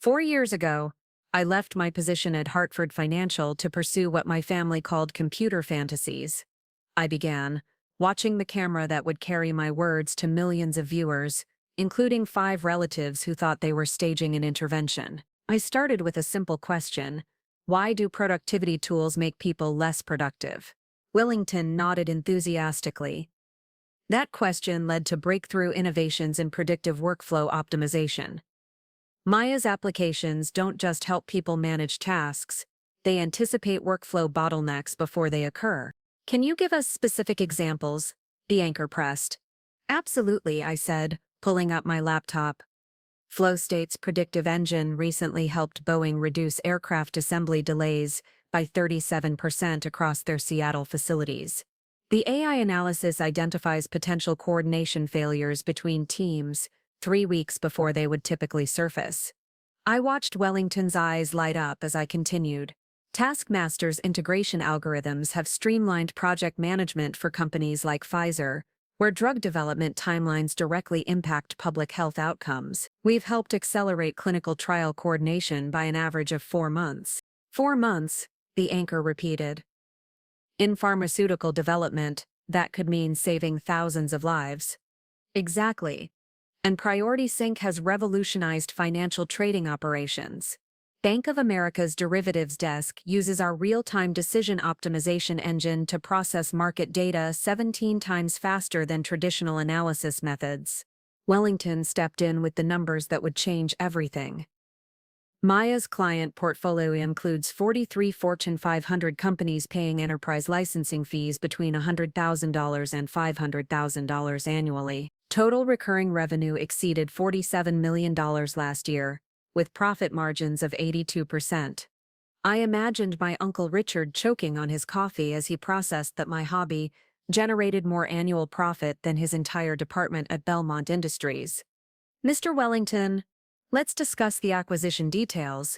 4 years ago, I left my position at Hartford Financial to pursue what my family called computer fantasies. I began, watching the camera that would carry my words to millions of viewers, including 5 relatives who thought they were staging an intervention. I started with a simple question: why do productivity tools make people less productive? Wellington nodded enthusiastically. That question led to breakthrough innovations in predictive workflow optimization. Maya's applications don't just help people manage tasks, they anticipate workflow bottlenecks before they occur. Can you give us specific examples? The anchor pressed. Absolutely, I said, pulling up my laptop. FlowState's predictive engine recently helped Boeing reduce aircraft assembly delays by 37% across their Seattle facilities. The AI analysis identifies potential coordination failures between teams 3 weeks before they would typically surface. I watched Wellington's eyes light up as I continued. Taskmaster's integration algorithms have streamlined project management for companies like Pfizer, where drug development timelines directly impact public health outcomes. We've helped accelerate clinical trial coordination by an average of 4 months. 4 months, the anchor repeated. In pharmaceutical development, that could mean saving thousands of lives. Exactly. And PrioritySync has revolutionized financial trading operations. Bank of America's derivatives desk uses our real-time decision optimization engine to process market data 17 times faster than traditional analysis methods. Wellington stepped in with the numbers that would change everything. Maya's client portfolio includes 43 Fortune 500 companies paying enterprise licensing fees between $100,000 and $500,000 annually. Total recurring revenue exceeded $47 million last year, with profit margins of 82%. I imagined my Uncle Richard choking on his coffee as he processed that my hobby generated more annual profit than his entire department at Belmont Industries. Mr. Wellington, let's discuss the acquisition details.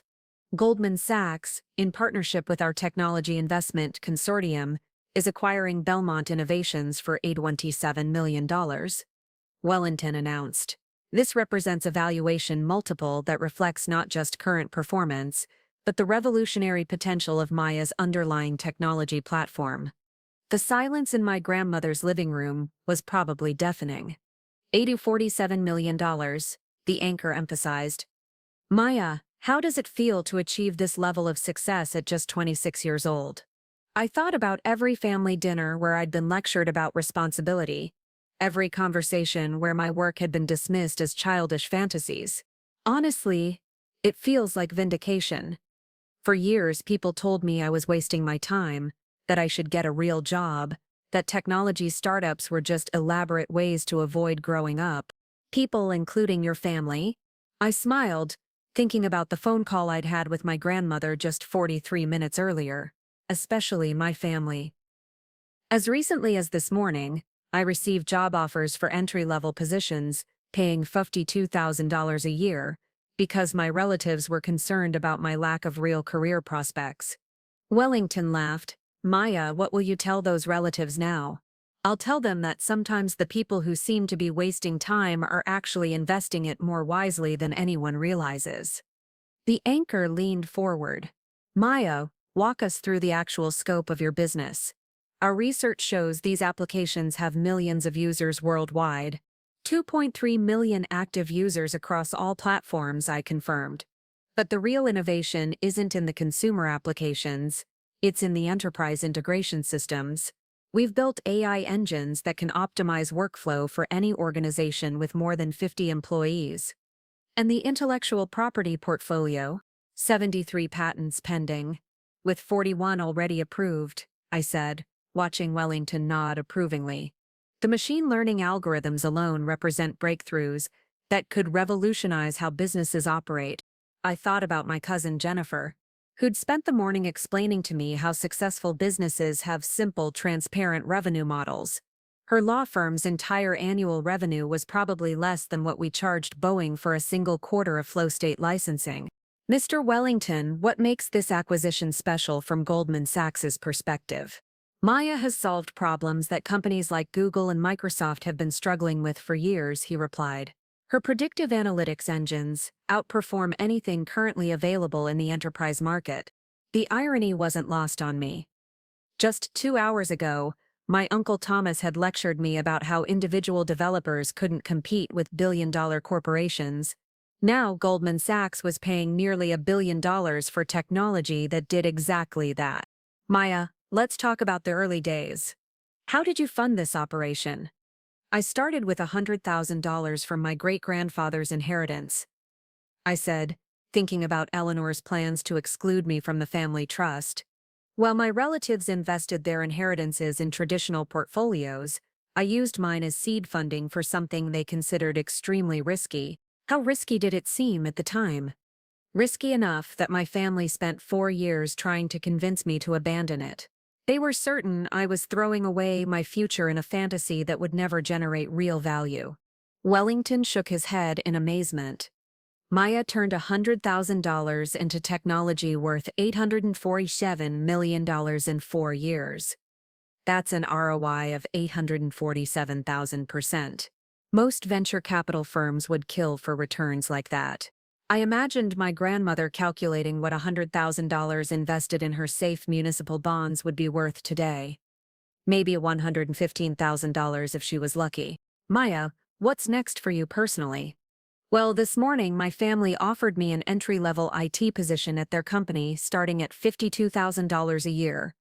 Goldman Sachs, in partnership with our Technology Investment Consortium, is acquiring Belmont Innovations for $827 million. Wellington announced. This represents a valuation multiple that reflects not just current performance, but the revolutionary potential of Maya's underlying technology platform. The silence in my grandmother's living room was probably deafening. $847 million, the anchor emphasized. Maya, how does it feel to achieve this level of success at just 26 years old? I thought about every family dinner where I'd been lectured about responsibility, every conversation where my work had been dismissed as childish fantasies. Honestly, it feels like vindication. For years, people told me I was wasting my time, that I should get a real job, that technology startups were just elaborate ways to avoid growing up. People including your family? I smiled, thinking about the phone call I'd had with my grandmother just 43 minutes earlier, especially my family. As recently as this morning, I received job offers for entry-level positions, paying $52,000 a year, because my relatives were concerned about my lack of real career prospects. Wellington laughed. Maya, what will you tell those relatives now? I'll tell them that sometimes the people who seem to be wasting time are actually investing it more wisely than anyone realizes. The anchor leaned forward. Maya, walk us through the actual scope of your business. Our research shows these applications have millions of users worldwide. 2.3 million active users across all platforms, I confirmed. But the real innovation isn't in the consumer applications, it's in the enterprise integration systems. We've built AI engines that can optimize workflow for any organization with more than 50 employees. And the intellectual property portfolio, 73 patents pending, with 41 already approved, I said, watching Wellington nod approvingly. The machine learning algorithms alone represent breakthroughs that could revolutionize how businesses operate. I thought about my cousin Jennifer, who'd spent the morning explaining to me how successful businesses have simple, transparent revenue models. Her law firm's entire annual revenue was probably less than what we charged Boeing for a single quarter of flow state licensing. Mr. Wellington, what makes this acquisition special from Goldman Sachs's perspective? Maya has solved problems that companies like Google and Microsoft have been struggling with for years, he replied. Her predictive analytics engines outperform anything currently available in the enterprise market. The irony wasn't lost on me. Just 2 hours ago, my Uncle Thomas had lectured me about how individual developers couldn't compete with billion-dollar corporations. Now Goldman Sachs was paying nearly $1 billion for technology that did exactly that. Maya, let's talk about the early days. How did you fund this operation? I started with $100,000 from my great-grandfather's inheritance, I said, thinking about Eleanor's plans to exclude me from the family trust. While my relatives invested their inheritances in traditional portfolios, I used mine as seed funding for something they considered extremely risky. How risky did it seem at the time? Risky enough that my family spent 4 years trying to convince me to abandon it. They were certain I was throwing away my future in a fantasy that would never generate real value. Wellington shook his head in amazement. Maya turned $100,000 into technology worth $847 million in 4 years. That's an ROI of 847,000%. Most venture capital firms would kill for returns like that. I imagined my grandmother calculating what $100,000 invested in her safe municipal bonds would be worth today. Maybe $115,000 if she was lucky. Maya, what's next for you personally? Well, this morning my family offered me an entry-level IT position at their company starting at $52,000 a year.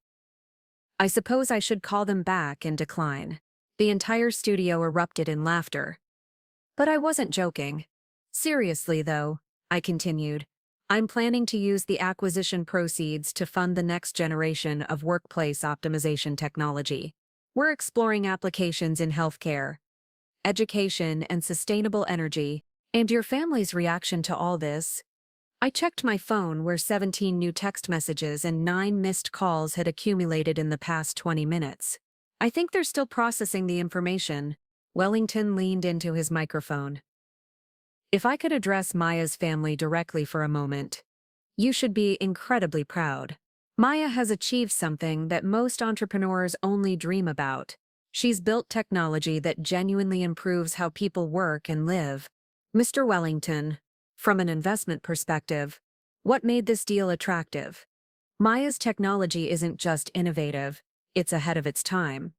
I suppose I should call them back and decline. The entire studio erupted in laughter. But I wasn't joking. Seriously, though, I continued, I'm planning to use the acquisition proceeds to fund the next generation of workplace optimization technology. We're exploring applications in healthcare, education, and sustainable energy. And your family's reaction to all this? I checked my phone where 17 new text messages and 9 missed calls had accumulated in the past 20 minutes. I think they're still processing the information. Wellington leaned into his microphone. If I could address Maya's family directly for a moment. You should be incredibly proud. Maya has achieved something that most entrepreneurs only dream about. She's built technology that genuinely improves how people work and live. Mr. Wellington, from an investment perspective, what made this deal attractive? Maya's technology isn't just innovative, it's ahead of its time.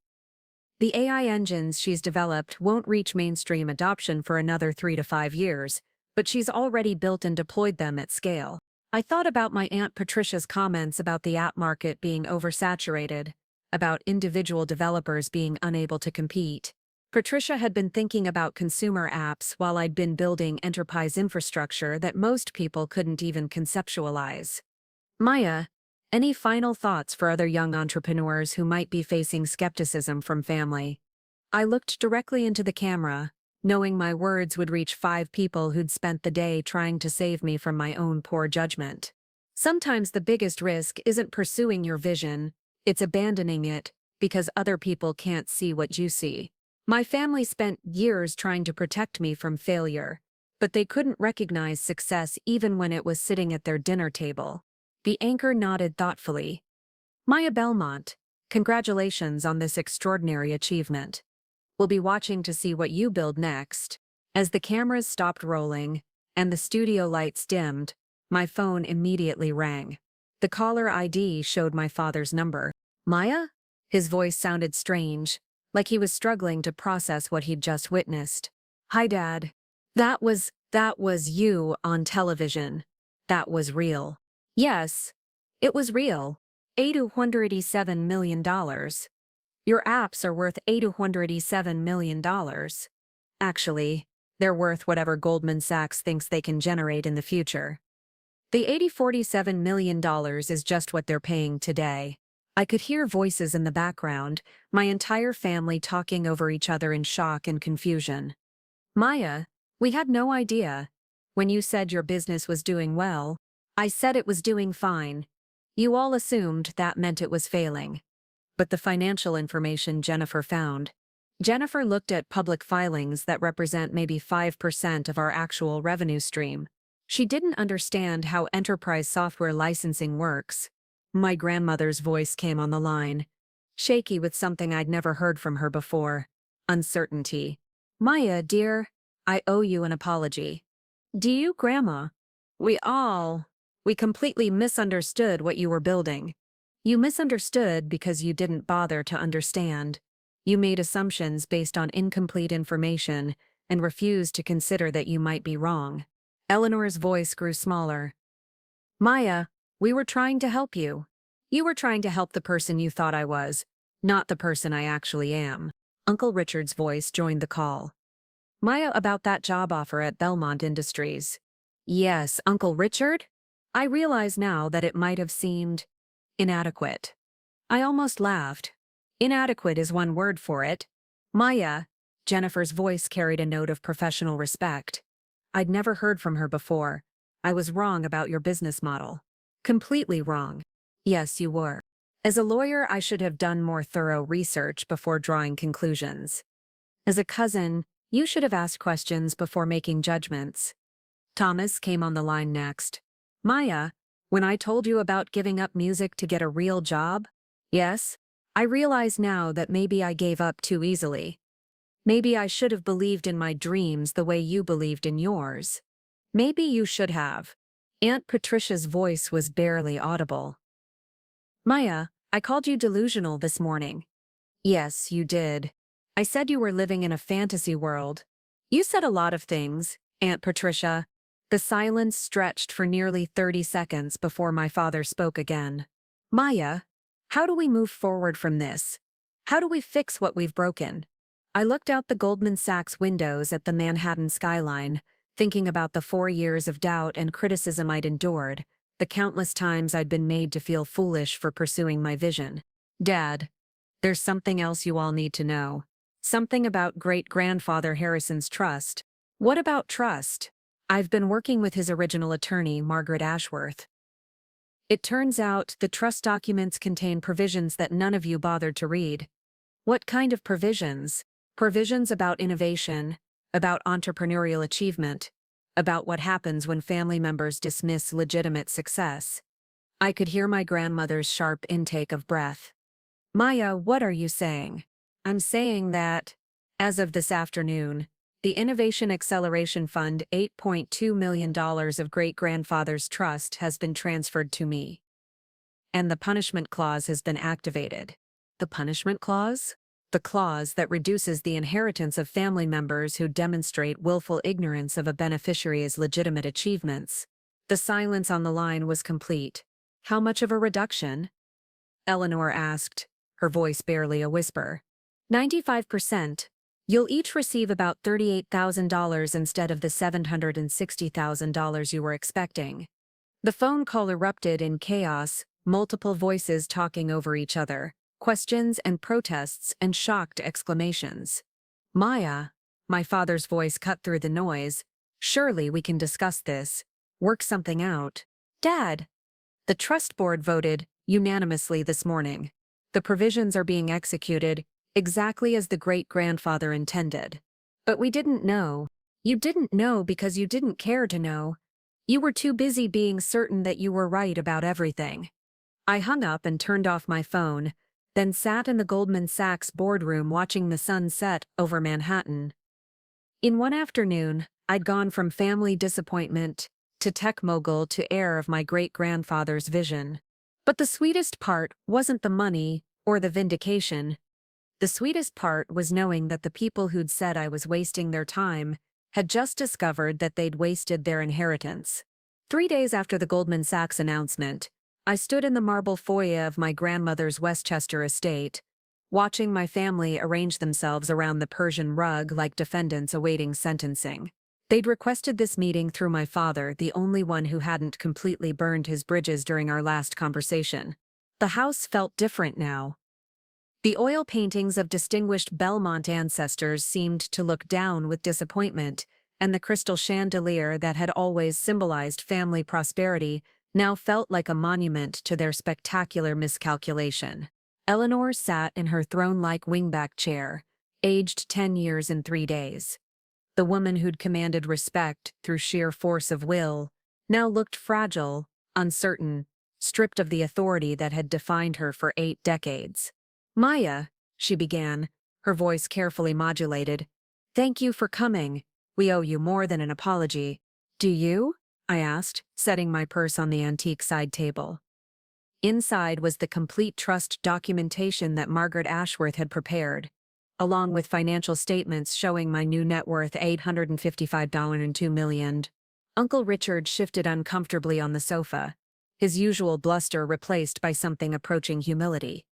The AI engines she's developed won't reach mainstream adoption for another 3 to 5 years, but she's already built and deployed them at scale. I thought about my Aunt Patricia's comments about the app market being oversaturated, about individual developers being unable to compete. Patricia had been thinking about consumer apps while I'd been building enterprise infrastructure that most people couldn't even conceptualize. Maya, any final thoughts for other young entrepreneurs who might be facing skepticism from family? I looked directly into the camera, knowing my words would reach 5 people who'd spent the day trying to save me from my own poor judgment. Sometimes the biggest risk isn't pursuing your vision, it's abandoning it because other people can't see what you see. My family spent years trying to protect me from failure, but they couldn't recognize success even when it was sitting at their dinner table. The anchor nodded thoughtfully. Maya Belmont, congratulations on this extraordinary achievement. We'll be watching to see what you build next. As the cameras stopped rolling and the studio lights dimmed, my phone immediately rang. The caller ID showed my father's number. Maya? His voice sounded strange, like he was struggling to process what he'd just witnessed. Hi, Dad. That was you on television. That was real. Yes, it was real. $887 million. Your apps are worth $887 million. Actually, they're worth whatever Goldman Sachs thinks they can generate in the future. The $847 million is just what they're paying today. I could hear voices in the background, my entire family talking over each other in shock and confusion. Maya, we had no idea. When you said your business was doing well, I said it was doing fine. You all assumed that meant it was failing. But the financial information Jennifer found. Jennifer looked at public filings that represent maybe 5% of our actual revenue stream. She didn't understand how enterprise software licensing works. My grandmother's voice came on the line, shaky with something I'd never heard from her before. Uncertainty. Maya, dear, I owe you an apology. Do you, Grandma? We completely misunderstood what you were building. You misunderstood because you didn't bother to understand. You made assumptions based on incomplete information and refused to consider that you might be wrong. Eleanor's voice grew smaller. Maya, we were trying to help you. You were trying to help the person you thought I was, not the person I actually am. Uncle Richard's voice joined the call. Maya, about that job offer at Belmont Industries. Yes, Uncle Richard? I realize now that it might have seemed inadequate. I almost laughed. Inadequate is one word for it. Maya, Jennifer's voice carried a note of professional respect. I'd never heard from her before. I was wrong about your business model. Completely wrong. Yes, you were. As a lawyer, I should have done more thorough research before drawing conclusions. As a cousin, you should have asked questions before making judgments. Thomas came on the line next. Maya, when I told you about giving up music to get a real job? Yes, I realize now that maybe I gave up too easily. Maybe I should have believed in my dreams the way you believed in yours. Maybe you should have. Aunt Patricia's voice was barely audible. Maya, I called you delusional this morning. Yes, you did. I said you were living in a fantasy world. You said a lot of things, Aunt Patricia. The silence stretched for nearly 30 seconds before my father spoke again. Maya, how do we move forward from this? How do we fix what we've broken? I looked out the Goldman Sachs windows at the Manhattan skyline, thinking about the 4 years of doubt and criticism I'd endured, the countless times I'd been made to feel foolish for pursuing my vision. Dad, there's something else you all need to know. Something about great-grandfather Harrison's trust. What about trust? I've been working with his original attorney, Margaret Ashworth. It turns out the trust documents contain provisions that none of you bothered to read. What kind of provisions? Provisions about innovation, about entrepreneurial achievement, about what happens when family members dismiss legitimate success. I could hear my grandmother's sharp intake of breath. Maya, what are you saying? I'm saying that, as of this afternoon, the Innovation Acceleration Fund $8.2 million of great-grandfather's trust has been transferred to me. And the punishment clause has been activated. The punishment clause? The clause that reduces the inheritance of family members who demonstrate willful ignorance of a beneficiary's legitimate achievements. The silence on the line was complete. How much of a reduction? Eleanor asked, her voice barely a whisper. 95%. You'll each receive about $38,000 instead of the $760,000 you were expecting. The phone call erupted in chaos, multiple voices talking over each other, questions and protests and shocked exclamations. Maya, my father's voice cut through the noise, surely we can discuss this, work something out. Dad! The trust board voted unanimously this morning. The provisions are being executed exactly as the great-grandfather intended. But we didn't know. You didn't know because you didn't care to know. You were too busy being certain that you were right about everything. I hung up and turned off my phone, then sat in the Goldman Sachs boardroom watching the sun set over Manhattan. In one afternoon, I'd gone from family disappointment to tech mogul to heir of my great-grandfather's vision. But the sweetest part wasn't the money or the vindication. The sweetest part was knowing that the people who'd said I was wasting their time had just discovered that they'd wasted their inheritance. 3 days after the Goldman Sachs announcement, I stood in the marble foyer of my grandmother's Westchester estate, watching my family arrange themselves around the Persian rug like defendants awaiting sentencing. They'd requested this meeting through my father, the only one who hadn't completely burned his bridges during our last conversation. The house felt different now. The oil paintings of distinguished Belmont ancestors seemed to look down with disappointment, and the crystal chandelier that had always symbolized family prosperity now felt like a monument to their spectacular miscalculation. Eleanor sat in her throne-like wingback chair, aged 10 years and 3 days. The woman who'd commanded respect through sheer force of will now looked fragile, uncertain, stripped of the authority that had defined her for 8 decades. "Maya," she began, her voice carefully modulated, "thank you for coming. We owe you more than an apology." "Do you?" I asked, setting my purse on the antique side table. Inside was the complete trust documentation that Margaret Ashworth had prepared, along with financial statements showing my new net worth $855.02 million. Uncle Richard shifted uncomfortably on the sofa, his usual bluster replaced by something approaching humility.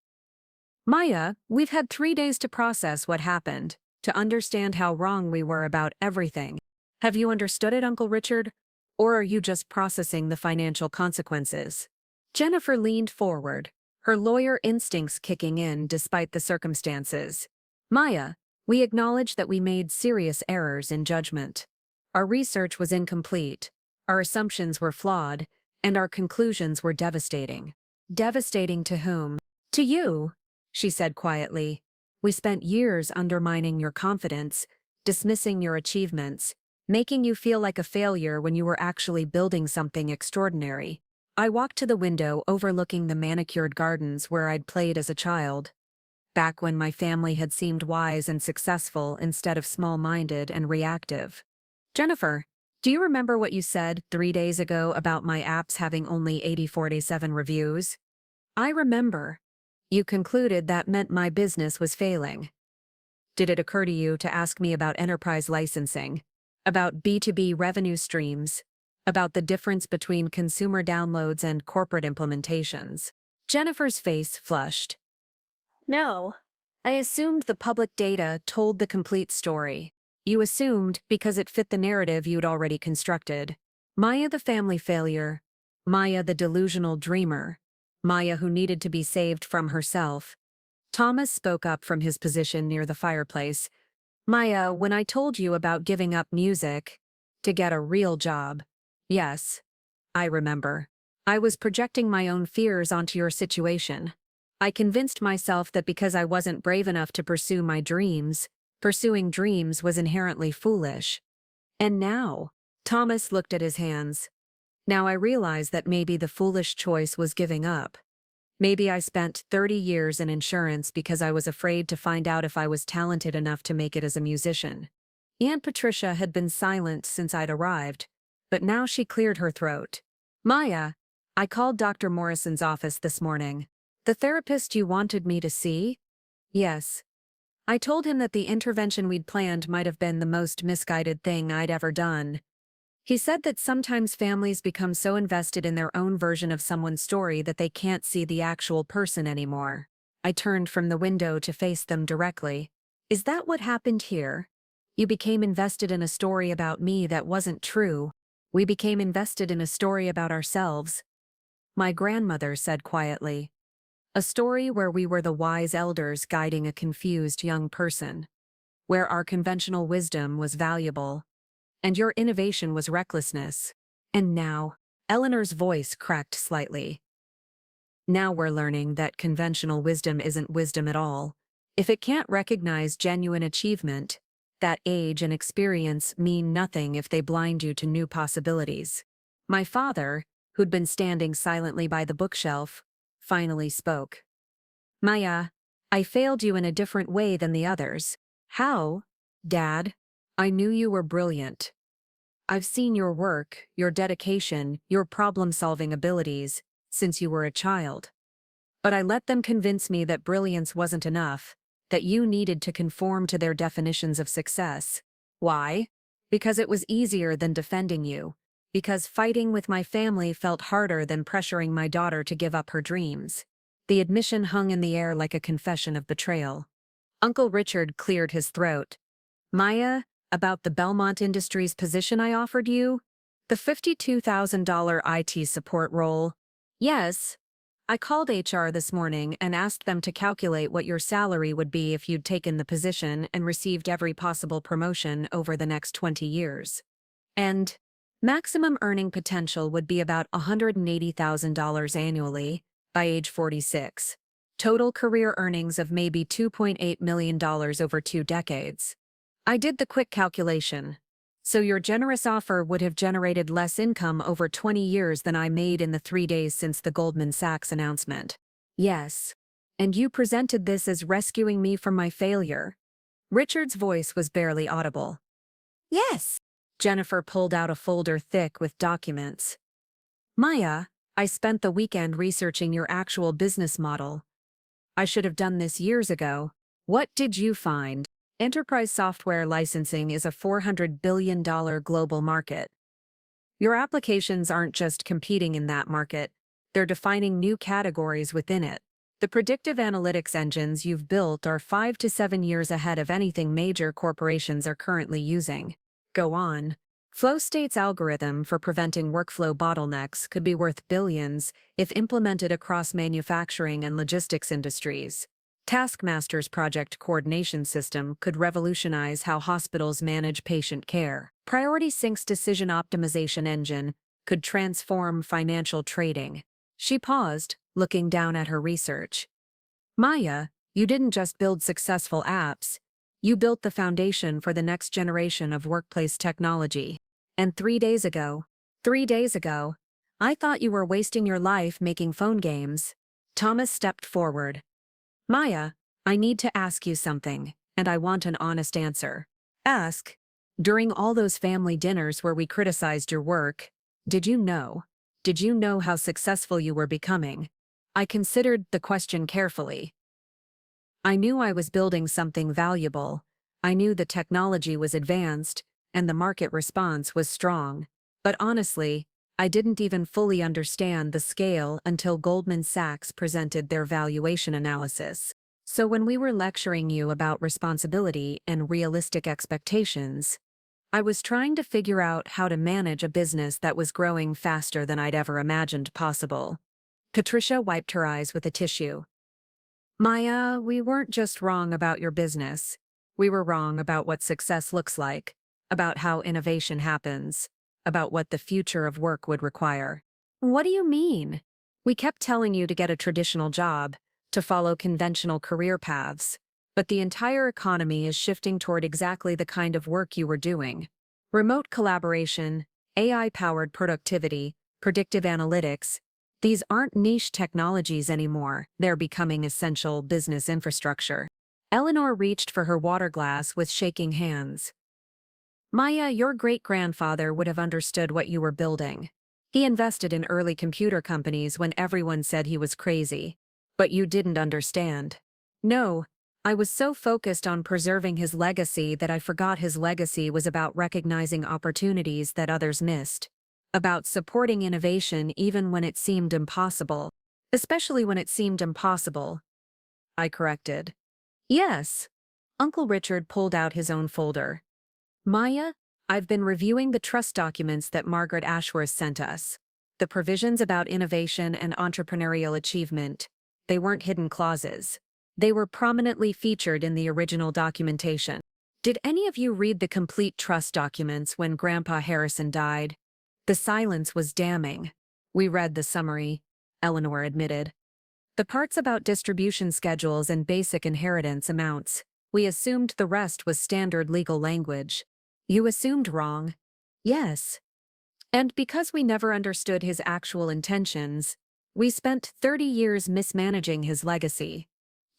"Maya, we've had 3 days to process what happened, to understand how wrong we were about everything. Have you understood it, Uncle Richard? Or are you just processing the financial consequences?" Jennifer leaned forward, her lawyer instincts kicking in despite the circumstances. "Maya, we acknowledge that we made serious errors in judgment. Our research was incomplete, our assumptions were flawed, and our conclusions were devastating." "Devastating to whom?" "To you," she said quietly. "We spent years undermining your confidence, dismissing your achievements, making you feel like a failure when you were actually building something extraordinary." I walked to the window overlooking the manicured gardens where I'd played as a child, back when my family had seemed wise and successful instead of small-minded and reactive. "Jennifer, do you remember what you said 3 days ago about my apps having only 8047 reviews?" "I remember. You concluded that meant my business was failing. Did it occur to you to ask me about enterprise licensing, about B2B revenue streams, about the difference between consumer downloads and corporate implementations?" Jennifer's face flushed. "No. I assumed the public data told the complete story. You assumed because it fit the narrative you'd already constructed. Maya the family failure, Maya the delusional dreamer, Maya who needed to be saved from herself." Thomas spoke up from his position near the fireplace. "Maya, when I told you about giving up music to get a real job, yes, I remember. I was projecting my own fears onto your situation. I convinced myself that because I wasn't brave enough to pursue my dreams, pursuing dreams was inherently foolish. And now," Thomas looked at his hands, "now I realize that maybe the foolish choice was giving up. Maybe I spent 30 years in insurance because I was afraid to find out if I was talented enough to make it as a musician." Aunt Patricia had been silent since I'd arrived, but now she cleared her throat. "Maya, I called Dr. Morrison's office this morning. The therapist you wanted me to see?" "Yes. I told him that the intervention we'd planned might have been the most misguided thing I'd ever done. He said that sometimes families become so invested in their own version of someone's story that they can't see the actual person anymore." I turned from the window to face them directly. "Is that what happened here? You became invested in a story about me that wasn't true. We became invested in a story about ourselves," my grandmother said quietly. "A story where we were the wise elders guiding a confused young person, where our conventional wisdom was valuable, and your innovation was recklessness. And now," Eleanor's voice cracked slightly, "now we're learning that conventional wisdom isn't wisdom at all. If it can't recognize genuine achievement, that age and experience mean nothing if they blind you to new possibilities. My father, who'd been standing silently by the bookshelf, finally spoke. Maya, I failed you in a different way than the others. How? Dad, I knew you were brilliant. I've seen your work, your dedication, your problem-solving abilities, since you were a child. But I let them convince me that brilliance wasn't enough, that you needed to conform to their definitions of success. Why? Because it was easier than defending you. Because fighting with my family felt harder than pressuring my daughter to give up her dreams. The admission hung in the air like a confession of betrayal. Uncle Richard cleared his throat. Maya, about the Belmont Industries position I offered you? The $52,000 IT support role? Yes. I called HR this morning and asked them to calculate what your salary would be if you'd taken the position and received every possible promotion over the next 20 years. And maximum earning potential would be about $180,000 annually by age 46. Total career earnings of maybe $2.8 million over 2 decades. I did the quick calculation. So your generous offer would have generated less income over 20 years than I made in the 3 days since the Goldman Sachs announcement. Yes. And you presented this as rescuing me from my failure. Richard's voice was barely audible. Yes. Jennifer pulled out a folder thick with documents. Maya, I spent the weekend researching your actual business model. I should have done this years ago. What did you find? Enterprise software licensing is a $400 billion global market. Your applications aren't just competing in that market, they're defining new categories within it. The predictive analytics engines you've built are 5 to 7 years ahead of anything major corporations are currently using. Go on. FlowState's algorithm for preventing workflow bottlenecks could be worth billions if implemented across manufacturing and logistics industries. Taskmaster's project coordination system could revolutionize how hospitals manage patient care. Priority Sync's decision optimization engine could transform financial trading. She paused, looking down at her research. Maya, you didn't just build successful apps. You built the foundation for the next generation of workplace technology. And 3 days ago, I thought you were wasting your life making phone games. Thomas stepped forward. Maya, I need to ask you something, and I want an honest answer. Ask. During all those family dinners where we criticized your work, did you know how successful you were becoming? I considered the question carefully. I knew I was building something valuable. I knew the technology was advanced, and the market response was strong. But honestly, I didn't even fully understand the scale until Goldman Sachs presented their valuation analysis. So when we were lecturing you about responsibility and realistic expectations, I was trying to figure out how to manage a business that was growing faster than I'd ever imagined possible. Patricia wiped her eyes with a tissue. Maya, we weren't just wrong about your business. We were wrong about what success looks like, about how innovation happens, about what the future of work would require. What do you mean? We kept telling you to get a traditional job, to follow conventional career paths, but the entire economy is shifting toward exactly the kind of work you were doing. Remote collaboration, AI-powered productivity, predictive analytics, these aren't niche technologies anymore, they're becoming essential business infrastructure. Eleanor reached for her water glass with shaking hands. Maya, your great-grandfather would have understood what you were building. He invested in early computer companies when everyone said he was crazy. But you didn't understand. No, I was so focused on preserving his legacy that I forgot his legacy was about recognizing opportunities that others missed. About supporting innovation even when it seemed impossible. Especially when it seemed impossible. I corrected. Yes. Uncle Richard pulled out his own folder. Maya, I've been reviewing the trust documents that Margaret Ashworth sent us. The provisions about innovation and entrepreneurial achievement, they weren't hidden clauses. They were prominently featured in the original documentation. Did any of you read the complete trust documents when Grandpa Harrison died? The silence was damning. We read the summary, Eleanor admitted. The parts about distribution schedules and basic inheritance amounts. We assumed the rest was standard legal language. You assumed wrong. Yes. And because we never understood his actual intentions, we spent 30 years mismanaging his legacy.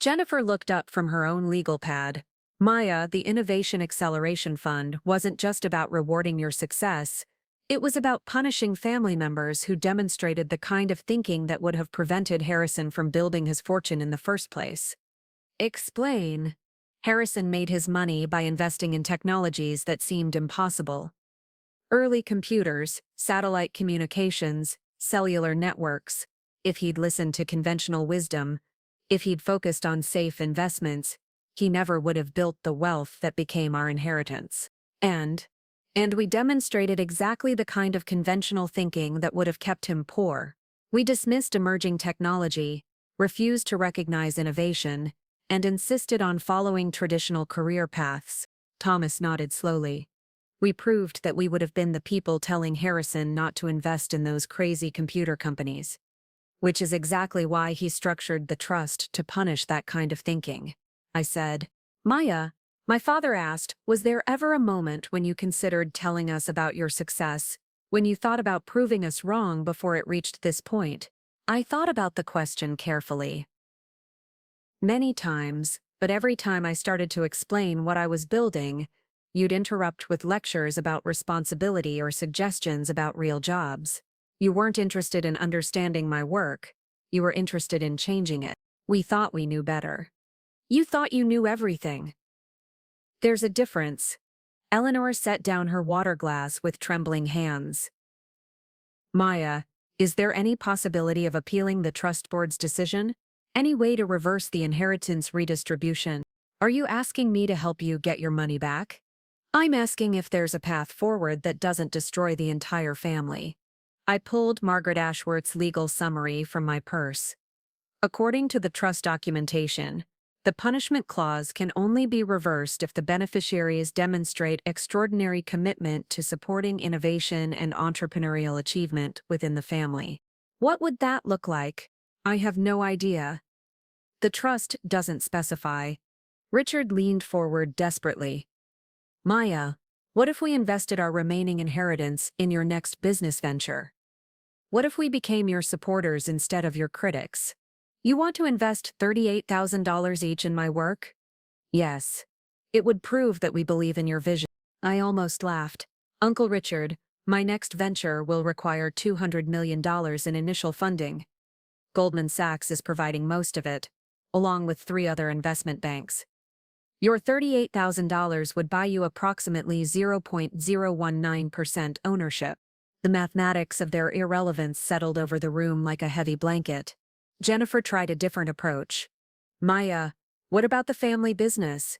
Jennifer looked up from her own legal pad. Maya, the Innovation Acceleration Fund, wasn't just about rewarding your success. It was about punishing family members who demonstrated the kind of thinking that would have prevented Harrison from building his fortune in the first place. Explain. Harrison made his money by investing in technologies that seemed impossible. Early computers, satellite communications, cellular networks. If he'd listened to conventional wisdom, if he'd focused on safe investments, he never would have built the wealth that became our inheritance. And we demonstrated exactly the kind of conventional thinking that would have kept him poor. We dismissed emerging technology, refused to recognize innovation, and insisted on following traditional career paths. Thomas nodded slowly. We proved that we would have been the people telling Harrison not to invest in those crazy computer companies. Which is exactly why he structured the trust to punish that kind of thinking. I said, Maya, my father asked, was there ever a moment when you considered telling us about your success, when you thought about proving us wrong before it reached this point? I thought about the question carefully. Many times, but every time I started to explain what I was building, you'd interrupt with lectures about responsibility or suggestions about real jobs. You weren't interested in understanding my work. You were interested in changing it. We thought we knew better. You thought you knew everything. There's a difference. Eleanor set down her water glass with trembling hands. Maya, is there any possibility of appealing the trust board's decision? Any way to reverse the inheritance redistribution? Are you asking me to help you get your money back? I'm asking if there's a path forward that doesn't destroy the entire family. I pulled Margaret Ashworth's legal summary from my purse. According to the trust documentation, the punishment clause can only be reversed if the beneficiaries demonstrate extraordinary commitment to supporting innovation and entrepreneurial achievement within the family. What would that look like? I have no idea. The trust doesn't specify. Richard leaned forward desperately. Maya, what if we invested our remaining inheritance in your next business venture? What if we became your supporters instead of your critics? You want to invest $38,000 each in my work? Yes. It would prove that we believe in your vision. I almost laughed. Uncle Richard, my next venture will require $200 million in initial funding. Goldman Sachs is providing most of it, along with 3 other investment banks. Your $38,000 would buy you approximately 0.019% ownership. The mathematics of their irrelevance settled over the room like a heavy blanket. Jennifer tried a different approach. Maya, what about the family business?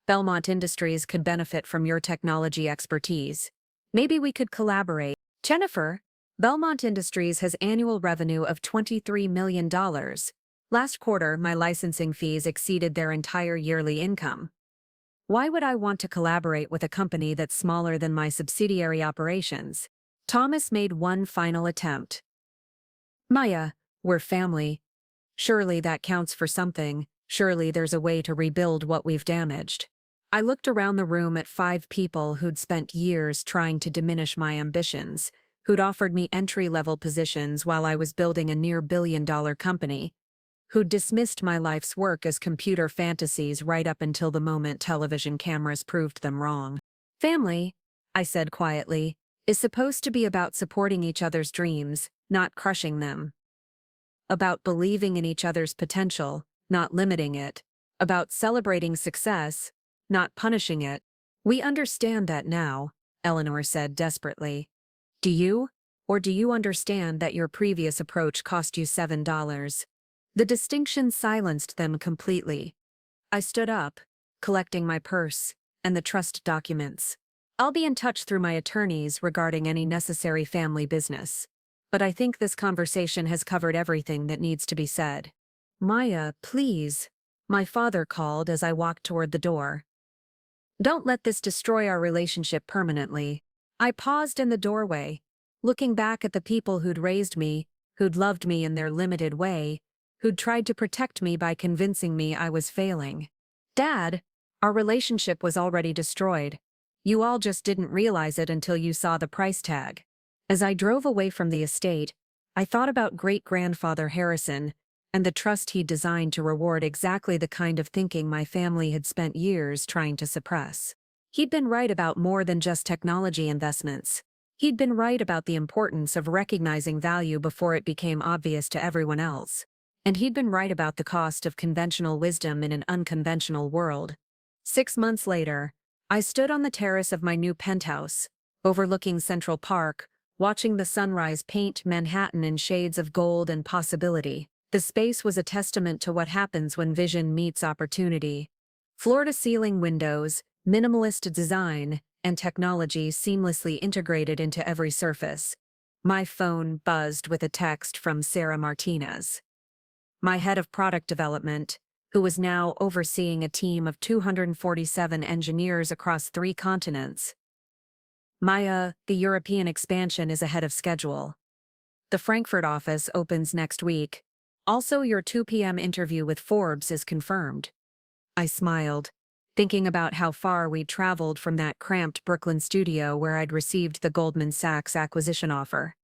Belmont Industries could benefit from your technology expertise. Maybe we could collaborate. Jennifer, Belmont Industries has annual revenue of $23 million. Last quarter, my licensing fees exceeded their entire yearly income. Why would I want to collaborate with a company that's smaller than my subsidiary operations? Thomas made one final attempt. Maya, we're family. Surely that counts for something. Surely there's a way to rebuild what we've damaged. I looked around the room at 5 people who'd spent years trying to diminish my ambitions, who'd offered me entry-level positions while I was building a near-billion-dollar company, who'd dismissed my life's work as computer fantasies right up until the moment television cameras proved them wrong. Family, I said quietly, is supposed to be about supporting each other's dreams, not crushing them. About believing in each other's potential, not limiting it. About celebrating success, not punishing it. We understand that now, Eleanor said desperately. Do you? Or do you understand that your previous approach cost you $7? The distinction silenced them completely. I stood up, collecting my purse and the trust documents. I'll be in touch through my attorneys regarding any necessary family business. But I think this conversation has covered everything that needs to be said. Maya, please. My father called as I walked toward the door. Don't let this destroy our relationship permanently. I paused in the doorway, looking back at the people who'd raised me, who'd loved me in their limited way, who'd tried to protect me by convincing me I was failing. Dad, our relationship was already destroyed. You all just didn't realize it until you saw the price tag. As I drove away from the estate, I thought about great-grandfather Harrison and the trust he'd designed to reward exactly the kind of thinking my family had spent years trying to suppress. He'd been right about more than just technology investments. He'd been right about the importance of recognizing value before it became obvious to everyone else. And he'd been right about the cost of conventional wisdom in an unconventional world. 6 months later, I stood on the terrace of my new penthouse, overlooking Central Park, watching the sunrise paint Manhattan in shades of gold and possibility. The space was a testament to what happens when vision meets opportunity. Floor-to-ceiling windows, minimalist design, and technology seamlessly integrated into every surface. My phone buzzed with a text from Sarah Martinez, my head of product development, who was now overseeing a team of 247 engineers across 3 continents. Maya, the European expansion is ahead of schedule. The Frankfurt office opens next week. Also, your 2 p.m. interview with Forbes is confirmed. I smiled, thinking about how far we'd traveled from that cramped Brooklyn studio where I'd received the Goldman Sachs acquisition offer.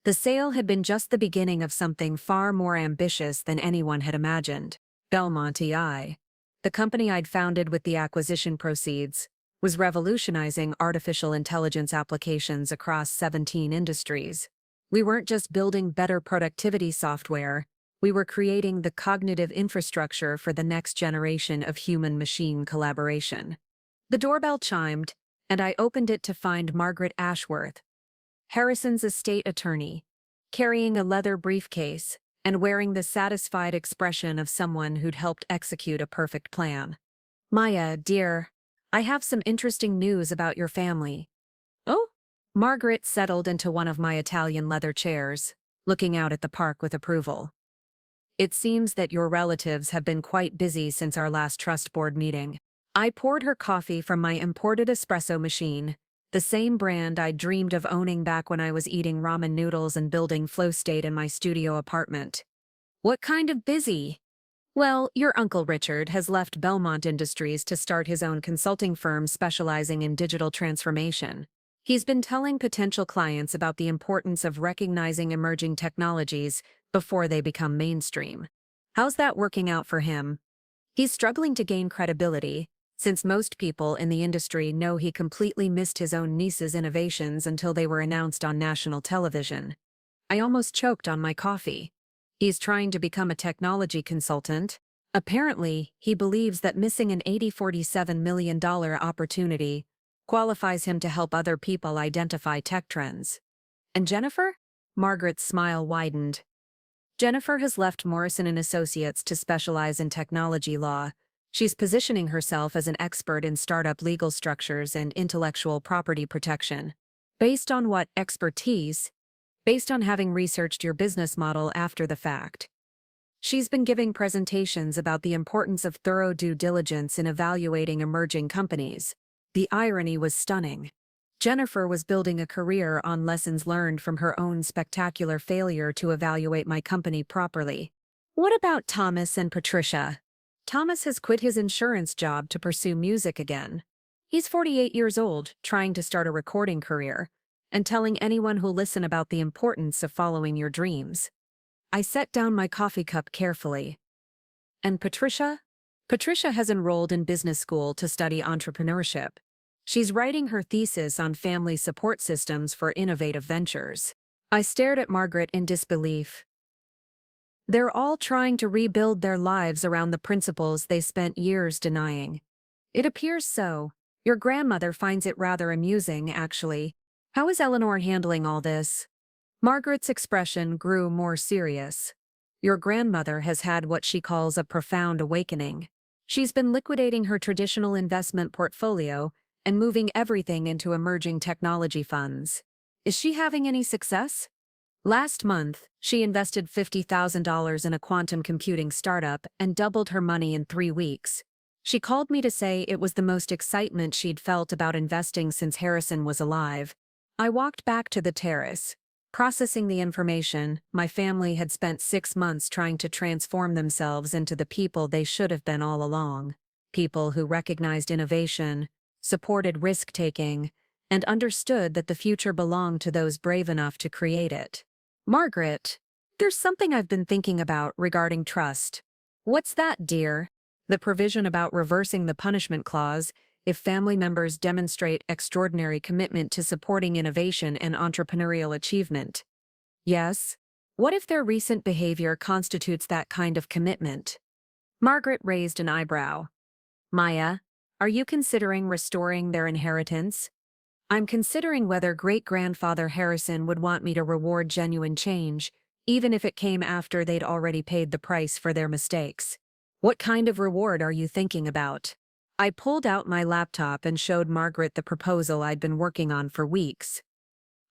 The sale had been just the beginning of something far more ambitious than anyone had imagined. Belmont AI, the company I'd founded with the acquisition proceeds, was revolutionizing artificial intelligence applications across 17 industries. We weren't just building better productivity software, we were creating the cognitive infrastructure for the next generation of human-machine collaboration. The doorbell chimed, and I opened it to find Margaret Ashworth, Harrison's estate attorney, carrying a leather briefcase and wearing the satisfied expression of someone who'd helped execute a perfect plan. Maya, dear, I have some interesting news about your family. Oh? Margaret settled into one of my Italian leather chairs, looking out at the park with approval. It seems that your relatives have been quite busy since our last trust board meeting. I poured her coffee from my imported espresso machine, the same brand I dreamed of owning back when I was eating ramen noodles and building flow state in my studio apartment. What kind of busy? Well, your Uncle Richard has left Belmont Industries to start his own consulting firm specializing in digital transformation. He's been telling potential clients about the importance of recognizing emerging technologies before they become mainstream. How's that working out for him? He's struggling to gain credibility, since most people in the industry know he completely missed his own niece's innovations until they were announced on national television. I almost choked on my coffee. He's trying to become a technology consultant. Apparently, he believes that missing an $47 million opportunity qualifies him to help other people identify tech trends. And Jennifer? Margaret's smile widened. Jennifer has left Morrison & Associates to specialize in technology law. She's positioning herself as an expert in startup legal structures and intellectual property protection. Based on what expertise? Based on having researched your business model after the fact. She's been giving presentations about the importance of thorough due diligence in evaluating emerging companies. The irony was stunning. Jennifer was building a career on lessons learned from her own spectacular failure to evaluate my company properly. What about Thomas and Patricia? Thomas has quit his insurance job to pursue music again. He's 48 years old, trying to start a recording career, and telling anyone who'll listen about the importance of following your dreams. I set down my coffee cup carefully. And Patricia? Patricia has enrolled in business school to study entrepreneurship. She's writing her thesis on family support systems for innovative ventures. I stared at Margaret in disbelief. They're all trying to rebuild their lives around the principles they spent years denying. It appears so. Your grandmother finds it rather amusing, actually. How is Eleanor handling all this? Margaret's expression grew more serious. Your grandmother has had what she calls a profound awakening. She's been liquidating her traditional investment portfolio and moving everything into emerging technology funds. Is she having any success? Last month, she invested $50,000 in a quantum computing startup and doubled her money in 3 weeks. She called me to say it was the most excitement she'd felt about investing since Harrison was alive. I walked back to the terrace, Processing the information, my family had spent 6 months trying to transform themselves into the people they should have been all along. People who recognized innovation, supported risk-taking, and understood that the future belonged to those brave enough to create it. Margaret, there's something I've been thinking about regarding trust. What's that, dear? The provision about reversing the punishment clause if family members demonstrate extraordinary commitment to supporting innovation and entrepreneurial achievement. Yes? What if their recent behavior constitutes that kind of commitment? Margaret raised an eyebrow. Maya, are you considering restoring their inheritance? I'm considering whether great-grandfather Harrison would want me to reward genuine change, even if it came after they'd already paid the price for their mistakes. What kind of reward are you thinking about? I pulled out my laptop and showed Margaret the proposal I'd been working on for weeks.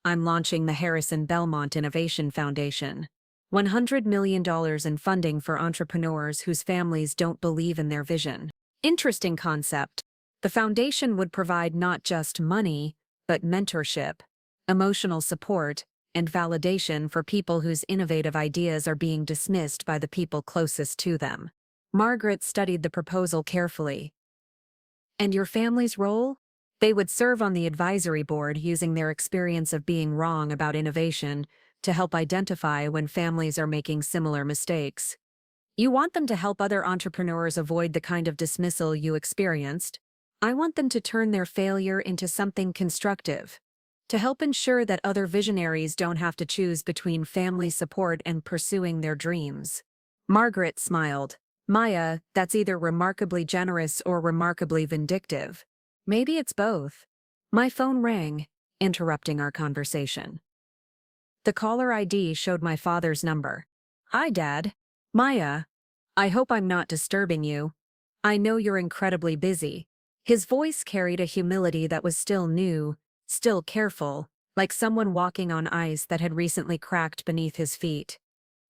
I'm launching the Harrison Belmont Innovation Foundation. $100 million in funding for entrepreneurs whose families don't believe in their vision. Interesting concept. The foundation would provide not just money, but mentorship, emotional support, and validation for people whose innovative ideas are being dismissed by the people closest to them. Margaret studied the proposal carefully. And your family's role? They would serve on the advisory board using their experience of being wrong about innovation to help identify when families are making similar mistakes. You want them to help other entrepreneurs avoid the kind of dismissal you experienced. I want them to turn their failure into something constructive, to help ensure that other visionaries don't have to choose between family support and pursuing their dreams. Margaret smiled. Maya, that's either remarkably generous or remarkably vindictive. Maybe it's both. My phone rang, interrupting our conversation. The caller ID showed my father's number. Hi, Dad. Maya. I hope I'm not disturbing you. I know you're incredibly busy. His voice carried a humility that was still new, still careful, like someone walking on ice that had recently cracked beneath his feet.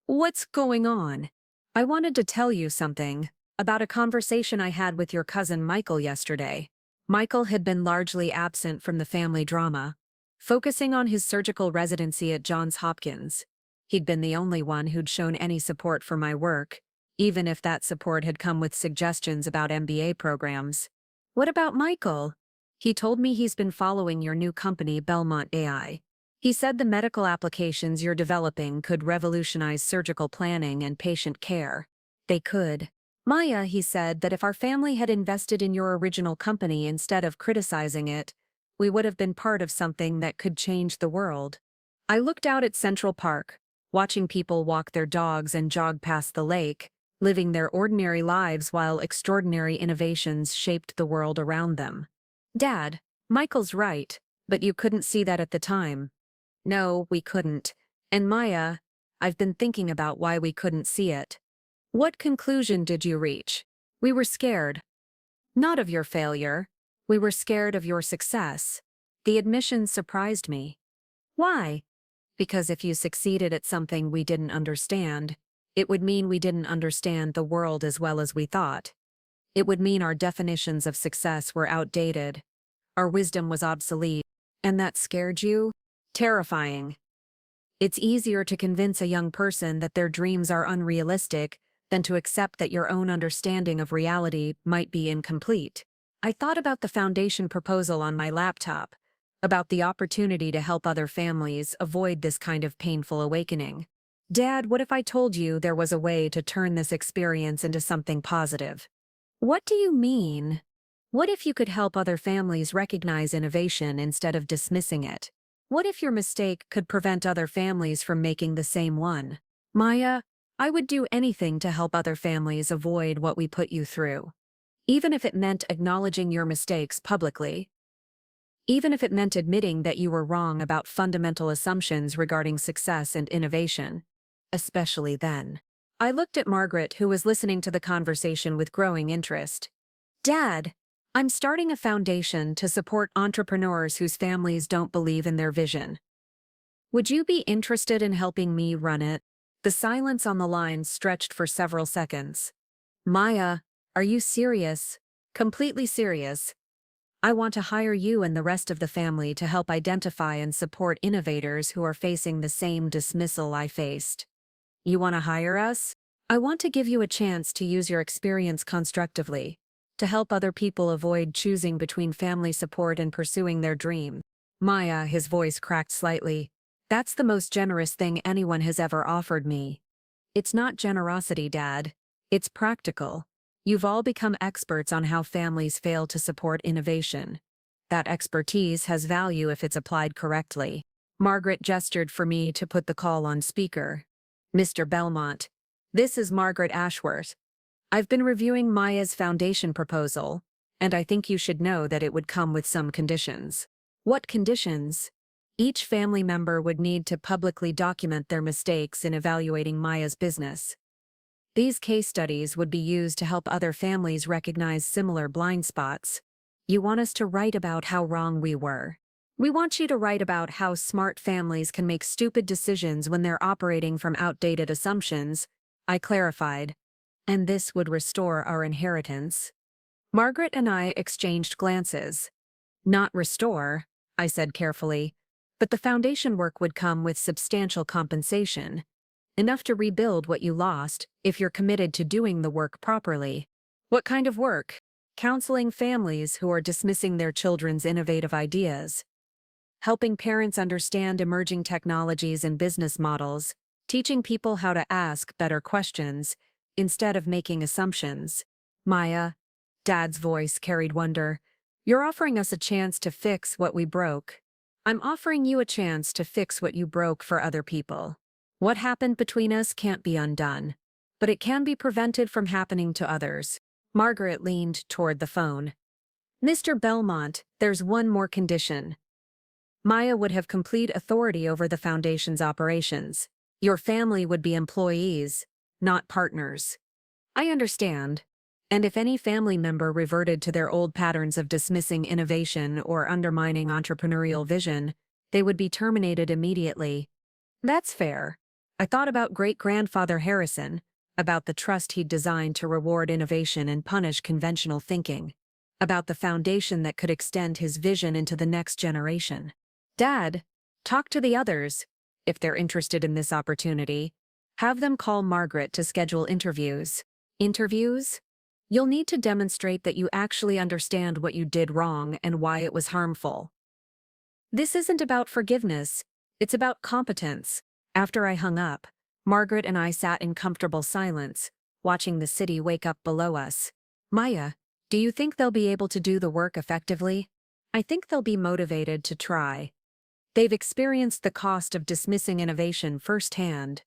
What's going on? I wanted to tell you something about a conversation I had with your cousin Michael yesterday. Michael had been largely absent from the family drama, focusing on his surgical residency at Johns Hopkins. He'd been the only one who'd shown any support for my work, even if that support had come with suggestions about MBA programs. What about Michael? He told me he's been following your new company, Belmont AI. He said the medical applications you're developing could revolutionize surgical planning and patient care. They could. Maya, he said that if our family had invested in your original company instead of criticizing it, we would have been part of something that could change the world. I looked out at Central Park, watching people walk their dogs and jog past the lake, living their ordinary lives while extraordinary innovations shaped the world around them. Dad, Michael's right, but you couldn't see that at the time. No, we couldn't. And Maya, I've been thinking about why we couldn't see it. What conclusion did you reach? We were scared. Not of your failure. We were scared of your success. The admission surprised me. Why? Because if you succeeded at something we didn't understand, it would mean we didn't understand the world as well as we thought. It would mean our definitions of success were outdated. Our wisdom was obsolete. And that scared you? Terrifying. It's easier to convince a young person that their dreams are unrealistic than to accept that your own understanding of reality might be incomplete. I thought about the foundation proposal on my laptop, about the opportunity to help other families avoid this kind of painful awakening. Dad, what if I told you there was a way to turn this experience into something positive? What do you mean? What if you could help other families recognize innovation instead of dismissing it? What if your mistake could prevent other families from making the same one? Maya, I would do anything to help other families avoid what we put you through. Even if it meant acknowledging your mistakes publicly. Even if it meant admitting that you were wrong about fundamental assumptions regarding success and innovation. Especially then. I looked at Margaret, who was listening to the conversation with growing interest. Dad, I'm starting a foundation to support entrepreneurs whose families don't believe in their vision. Would you be interested in helping me run it? The silence on the line stretched for several seconds. Maya, are you serious? Completely serious. I want to hire you and the rest of the family to help identify and support innovators who are facing the same dismissal I faced. You want to hire us? I want to give you a chance to use your experience constructively, to help other people avoid choosing between family support and pursuing their dream. Maya, his voice cracked slightly. That's the most generous thing anyone has ever offered me. It's not generosity, Dad. It's practical. You've all become experts on how families fail to support innovation. That expertise has value if it's applied correctly. Margaret gestured for me to put the call on speaker. Mr. Belmont, this is Margaret Ashworth. I've been reviewing Maya's foundation proposal, and I think you should know that it would come with some conditions. What conditions? Each family member would need to publicly document their mistakes in evaluating Maya's business. These case studies would be used to help other families recognize similar blind spots. You want us to write about how wrong we were. We want you to write about how smart families can make stupid decisions when they're operating from outdated assumptions, I clarified. And this would restore our inheritance. Margaret and I exchanged glances. Not restore, I said carefully, but the foundation work would come with substantial compensation. Enough to rebuild what you lost if you're committed to doing the work properly. What kind of work? Counseling families who are dismissing their children's innovative ideas. Helping parents understand emerging technologies and business models, teaching people how to ask better questions instead of making assumptions. Maya, Dad's voice carried wonder. You're offering us a chance to fix what we broke. I'm offering you a chance to fix what you broke for other people. What happened between us can't be undone, but it can be prevented from happening to others. Margaret leaned toward the phone. Mr. Belmont, there's one more condition. Maya would have complete authority over the foundation's operations. Your family would be employees, not partners. I understand. And if any family member reverted to their old patterns of dismissing innovation or undermining entrepreneurial vision, they would be terminated immediately. That's fair. I thought about great-grandfather Harrison, about the trust he'd designed to reward innovation and punish conventional thinking, about the foundation that could extend his vision into the next generation. Dad, talk to the others. If they're interested in this opportunity, have them call Margaret to schedule interviews. Interviews? You'll need to demonstrate that you actually understand what you did wrong and why it was harmful. This isn't about forgiveness, it's about competence. After I hung up, Margaret and I sat in comfortable silence, watching the city wake up below us. Maya, do you think they'll be able to do the work effectively? I think they'll be motivated to try. They've experienced the cost of dismissing innovation firsthand.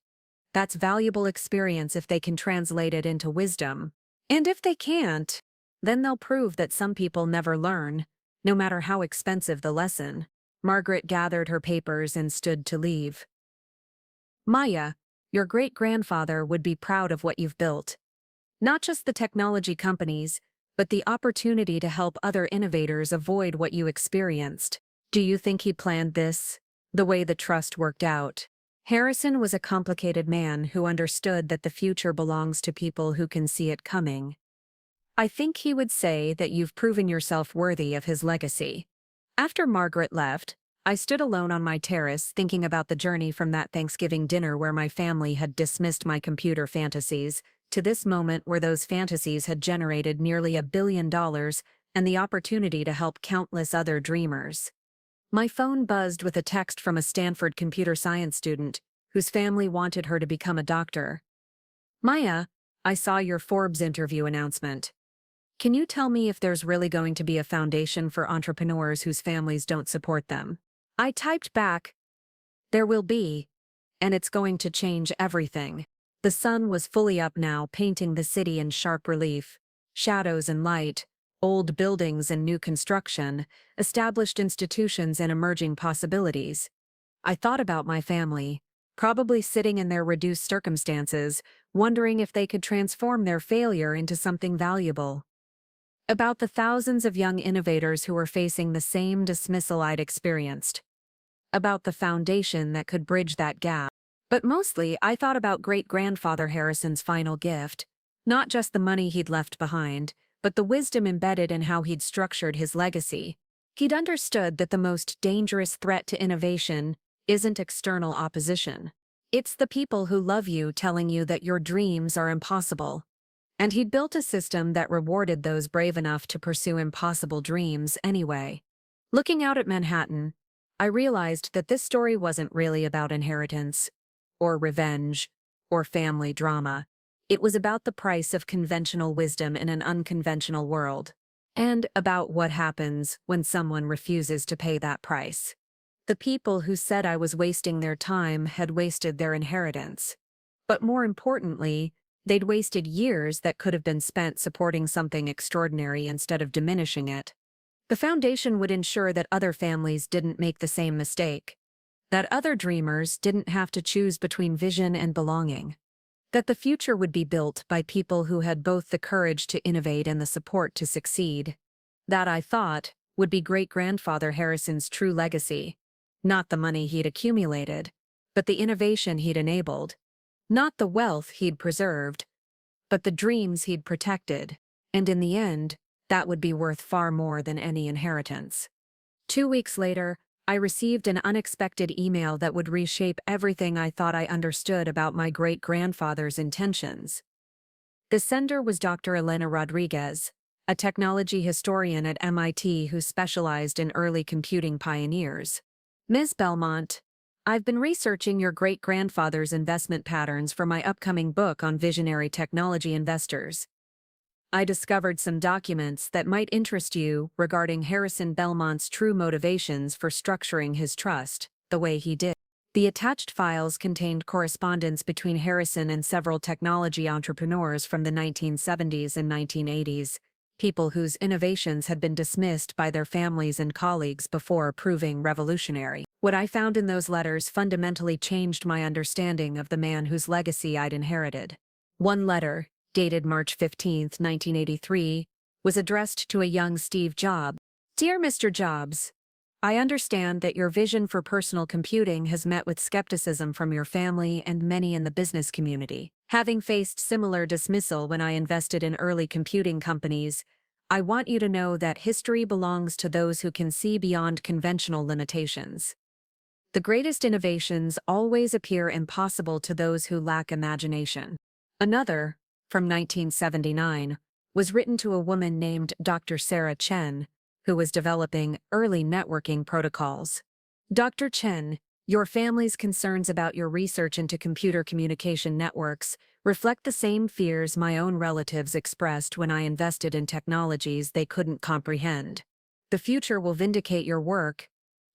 That's valuable experience if they can translate it into wisdom. And if they can't, then they'll prove that some people never learn, no matter how expensive the lesson. Margaret gathered her papers and stood to leave. Maya, your great-grandfather would be proud of what you've built. Not just the technology companies, but the opportunity to help other innovators avoid what you experienced. Do you think he planned this? The way the trust worked out. Harrison was a complicated man who understood that the future belongs to people who can see it coming. I think he would say that you've proven yourself worthy of his legacy. After Margaret left, I stood alone on my terrace thinking about the journey from that Thanksgiving dinner where my family had dismissed my computer fantasies to this moment where those fantasies had generated nearly $1 billion and the opportunity to help countless other dreamers. My phone buzzed with a text from a Stanford computer science student whose family wanted her to become a doctor. Maya, I saw your Forbes interview announcement. Can you tell me if there's really going to be a foundation for entrepreneurs whose families don't support them? I typed back, there will be, and it's going to change everything. The sun was fully up now, painting the city in sharp relief. Shadows and light, old buildings and new construction, established institutions and emerging possibilities. I thought about my family, probably sitting in their reduced circumstances, wondering if they could transform their failure into something valuable. About the thousands of young innovators who were facing the same dismissal I'd experienced. About the foundation that could bridge that gap. But mostly, I thought about great-grandfather Harrison's final gift, not just the money he'd left behind, but the wisdom embedded in how he'd structured his legacy. He'd understood that the most dangerous threat to innovation isn't external opposition. It's the people who love you telling you that your dreams are impossible. And he'd built a system that rewarded those brave enough to pursue impossible dreams anyway. Looking out at Manhattan, I realized that this story wasn't really about inheritance, or revenge, or family drama. It was about the price of conventional wisdom in an unconventional world, and about what happens when someone refuses to pay that price. The people who said I was wasting their time had wasted their inheritance. But more importantly, they'd wasted years that could have been spent supporting something extraordinary instead of diminishing it. The foundation would ensure that other families didn't make the same mistake, that other dreamers didn't have to choose between vision and belonging, that the future would be built by people who had both the courage to innovate and the support to succeed. That, I thought, would be great-grandfather Harrison's true legacy. Not the money he'd accumulated, but the innovation he'd enabled. Not the wealth he'd preserved, but the dreams he'd protected. And in the end, that would be worth far more than any inheritance. 2 weeks later, I received an unexpected email that would reshape everything I thought I understood about my great-grandfather's intentions. The sender was Dr. Elena Rodriguez, a technology historian at MIT who specialized in early computing pioneers. Ms. Belmont, I've been researching your great-grandfather's investment patterns for my upcoming book on visionary technology investors. I discovered some documents that might interest you regarding Harrison Belmont's true motivations for structuring his trust the way he did. The attached files contained correspondence between Harrison and several technology entrepreneurs from the 1970s and 1980s, people whose innovations had been dismissed by their families and colleagues before proving revolutionary. What I found in those letters fundamentally changed my understanding of the man whose legacy I'd inherited. One letter, dated March 15, 1983, was addressed to a young Steve Jobs. Dear Mr. Jobs, I understand that your vision for personal computing has met with skepticism from your family and many in the business community. Having faced similar dismissal when I invested in early computing companies, I want you to know that history belongs to those who can see beyond conventional limitations. The greatest innovations always appear impossible to those who lack imagination. Another, from 1979, was written to a woman named Dr. Sarah Chen, who was developing early networking protocols. Dr. Chen, your family's concerns about your research into computer communication networks reflect the same fears my own relatives expressed when I invested in technologies they couldn't comprehend. The future will vindicate your work,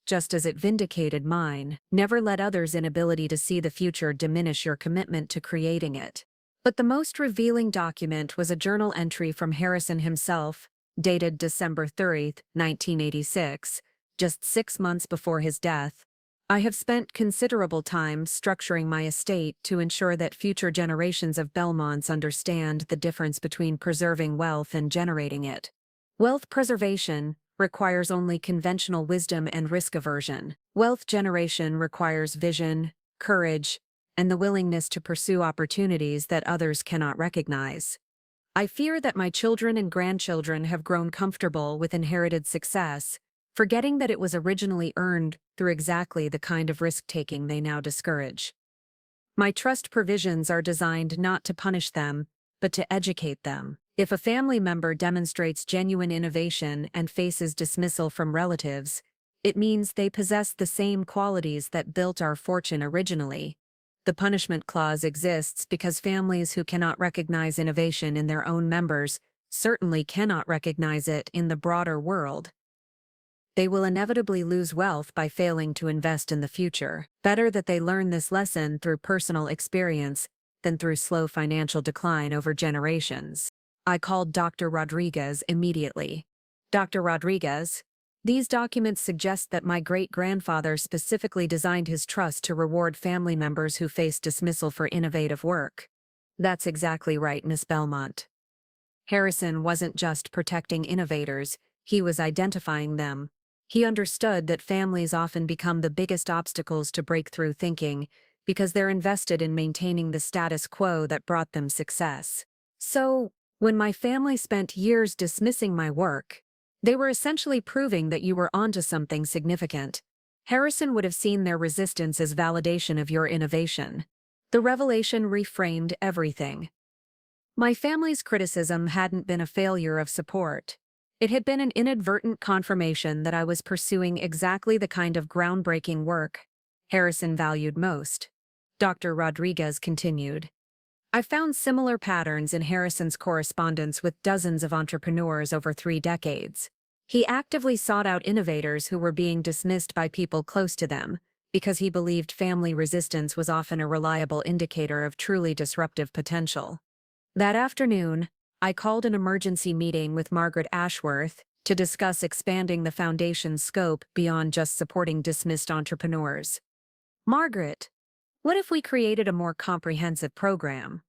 just as it vindicated mine. Never let others' inability to see the future diminish your commitment to creating it. But the most revealing document was a journal entry from Harrison himself, dated December 30, 1986, just 6 months before his death. I have spent considerable time structuring my estate to ensure that future generations of Belmonts understand the difference between preserving wealth and generating it. Wealth preservation requires only conventional wisdom and risk aversion. Wealth generation requires vision, courage, and the willingness to pursue opportunities that others cannot recognize. I fear that my children and grandchildren have grown comfortable with inherited success, forgetting that it was originally earned through exactly the kind of risk-taking they now discourage. My trust provisions are designed not to punish them, but to educate them. If a family member demonstrates genuine innovation and faces dismissal from relatives, it means they possess the same qualities that built our fortune originally. The punishment clause exists because families who cannot recognize innovation in their own members certainly cannot recognize it in the broader world. They will inevitably lose wealth by failing to invest in the future. Better that they learn this lesson through personal experience than through slow financial decline over generations. I called Dr. Rodriguez immediately. Dr. Rodriguez, these documents suggest that my great-grandfather specifically designed his trust to reward family members who faced dismissal for innovative work. That's exactly right, Miss Belmont. Harrison wasn't just protecting innovators, he was identifying them. He understood that families often become the biggest obstacles to breakthrough thinking because they're invested in maintaining the status quo that brought them success. So, When my family spent years dismissing my work, they were essentially proving that you were onto something significant. Harrison would have seen their resistance as validation of your innovation. The revelation reframed everything. My family's criticism hadn't been a failure of support. It had been an inadvertent confirmation that I was pursuing exactly the kind of groundbreaking work Harrison valued most. Dr. Rodriguez continued. I found similar patterns in Harrison's correspondence with dozens of entrepreneurs over 3 decades. He actively sought out innovators who were being dismissed by people close to them, because he believed family resistance was often a reliable indicator of truly disruptive potential. That afternoon, I called an emergency meeting with Margaret Ashworth to discuss expanding the foundation's scope beyond just supporting dismissed entrepreneurs. Margaret, what if we created a more comprehensive program?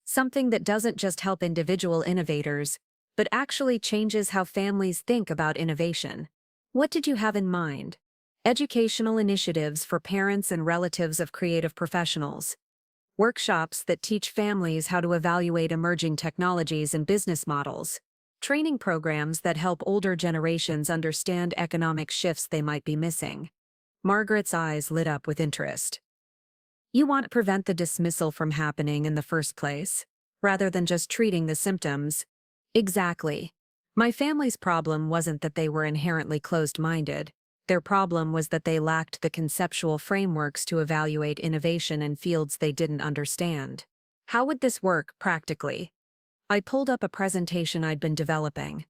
Something that doesn't just help individual innovators, but actually changes how families think about innovation. What did you have in mind? Educational initiatives for parents and relatives of creative professionals. Workshops that teach families how to evaluate emerging technologies and business models. Training programs that help older generations understand economic shifts they might be missing. Margaret's eyes lit up with interest. You want to prevent the dismissal from happening in the first place, rather than just treating the symptoms. Exactly. My family's problem wasn't that they were inherently closed-minded. Their problem was that they lacked the conceptual frameworks to evaluate innovation in fields they didn't understand. How would this work, practically? I pulled up a presentation I'd been developing.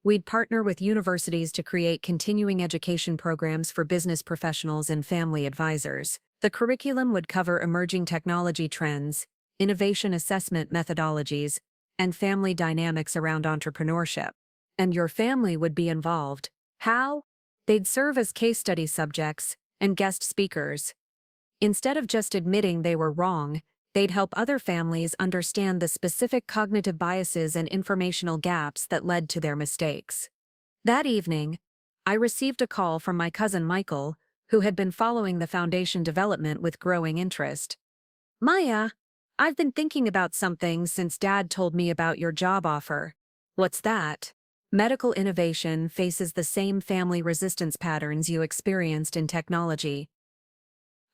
We'd partner with universities to create continuing education programs for business professionals and family advisors. The curriculum would cover emerging technology trends, innovation assessment methodologies, and family dynamics around entrepreneurship. And your family would be involved. How? They'd serve as case study subjects and guest speakers. Instead of just admitting they were wrong, they'd help other families understand the specific cognitive biases and informational gaps that led to their mistakes. That evening, I received a call from my cousin Michael, who had been following the foundation development with growing interest. Maya, I've been thinking about something since Dad told me about your job offer. What's that? Medical innovation faces the same family resistance patterns you experienced in technology.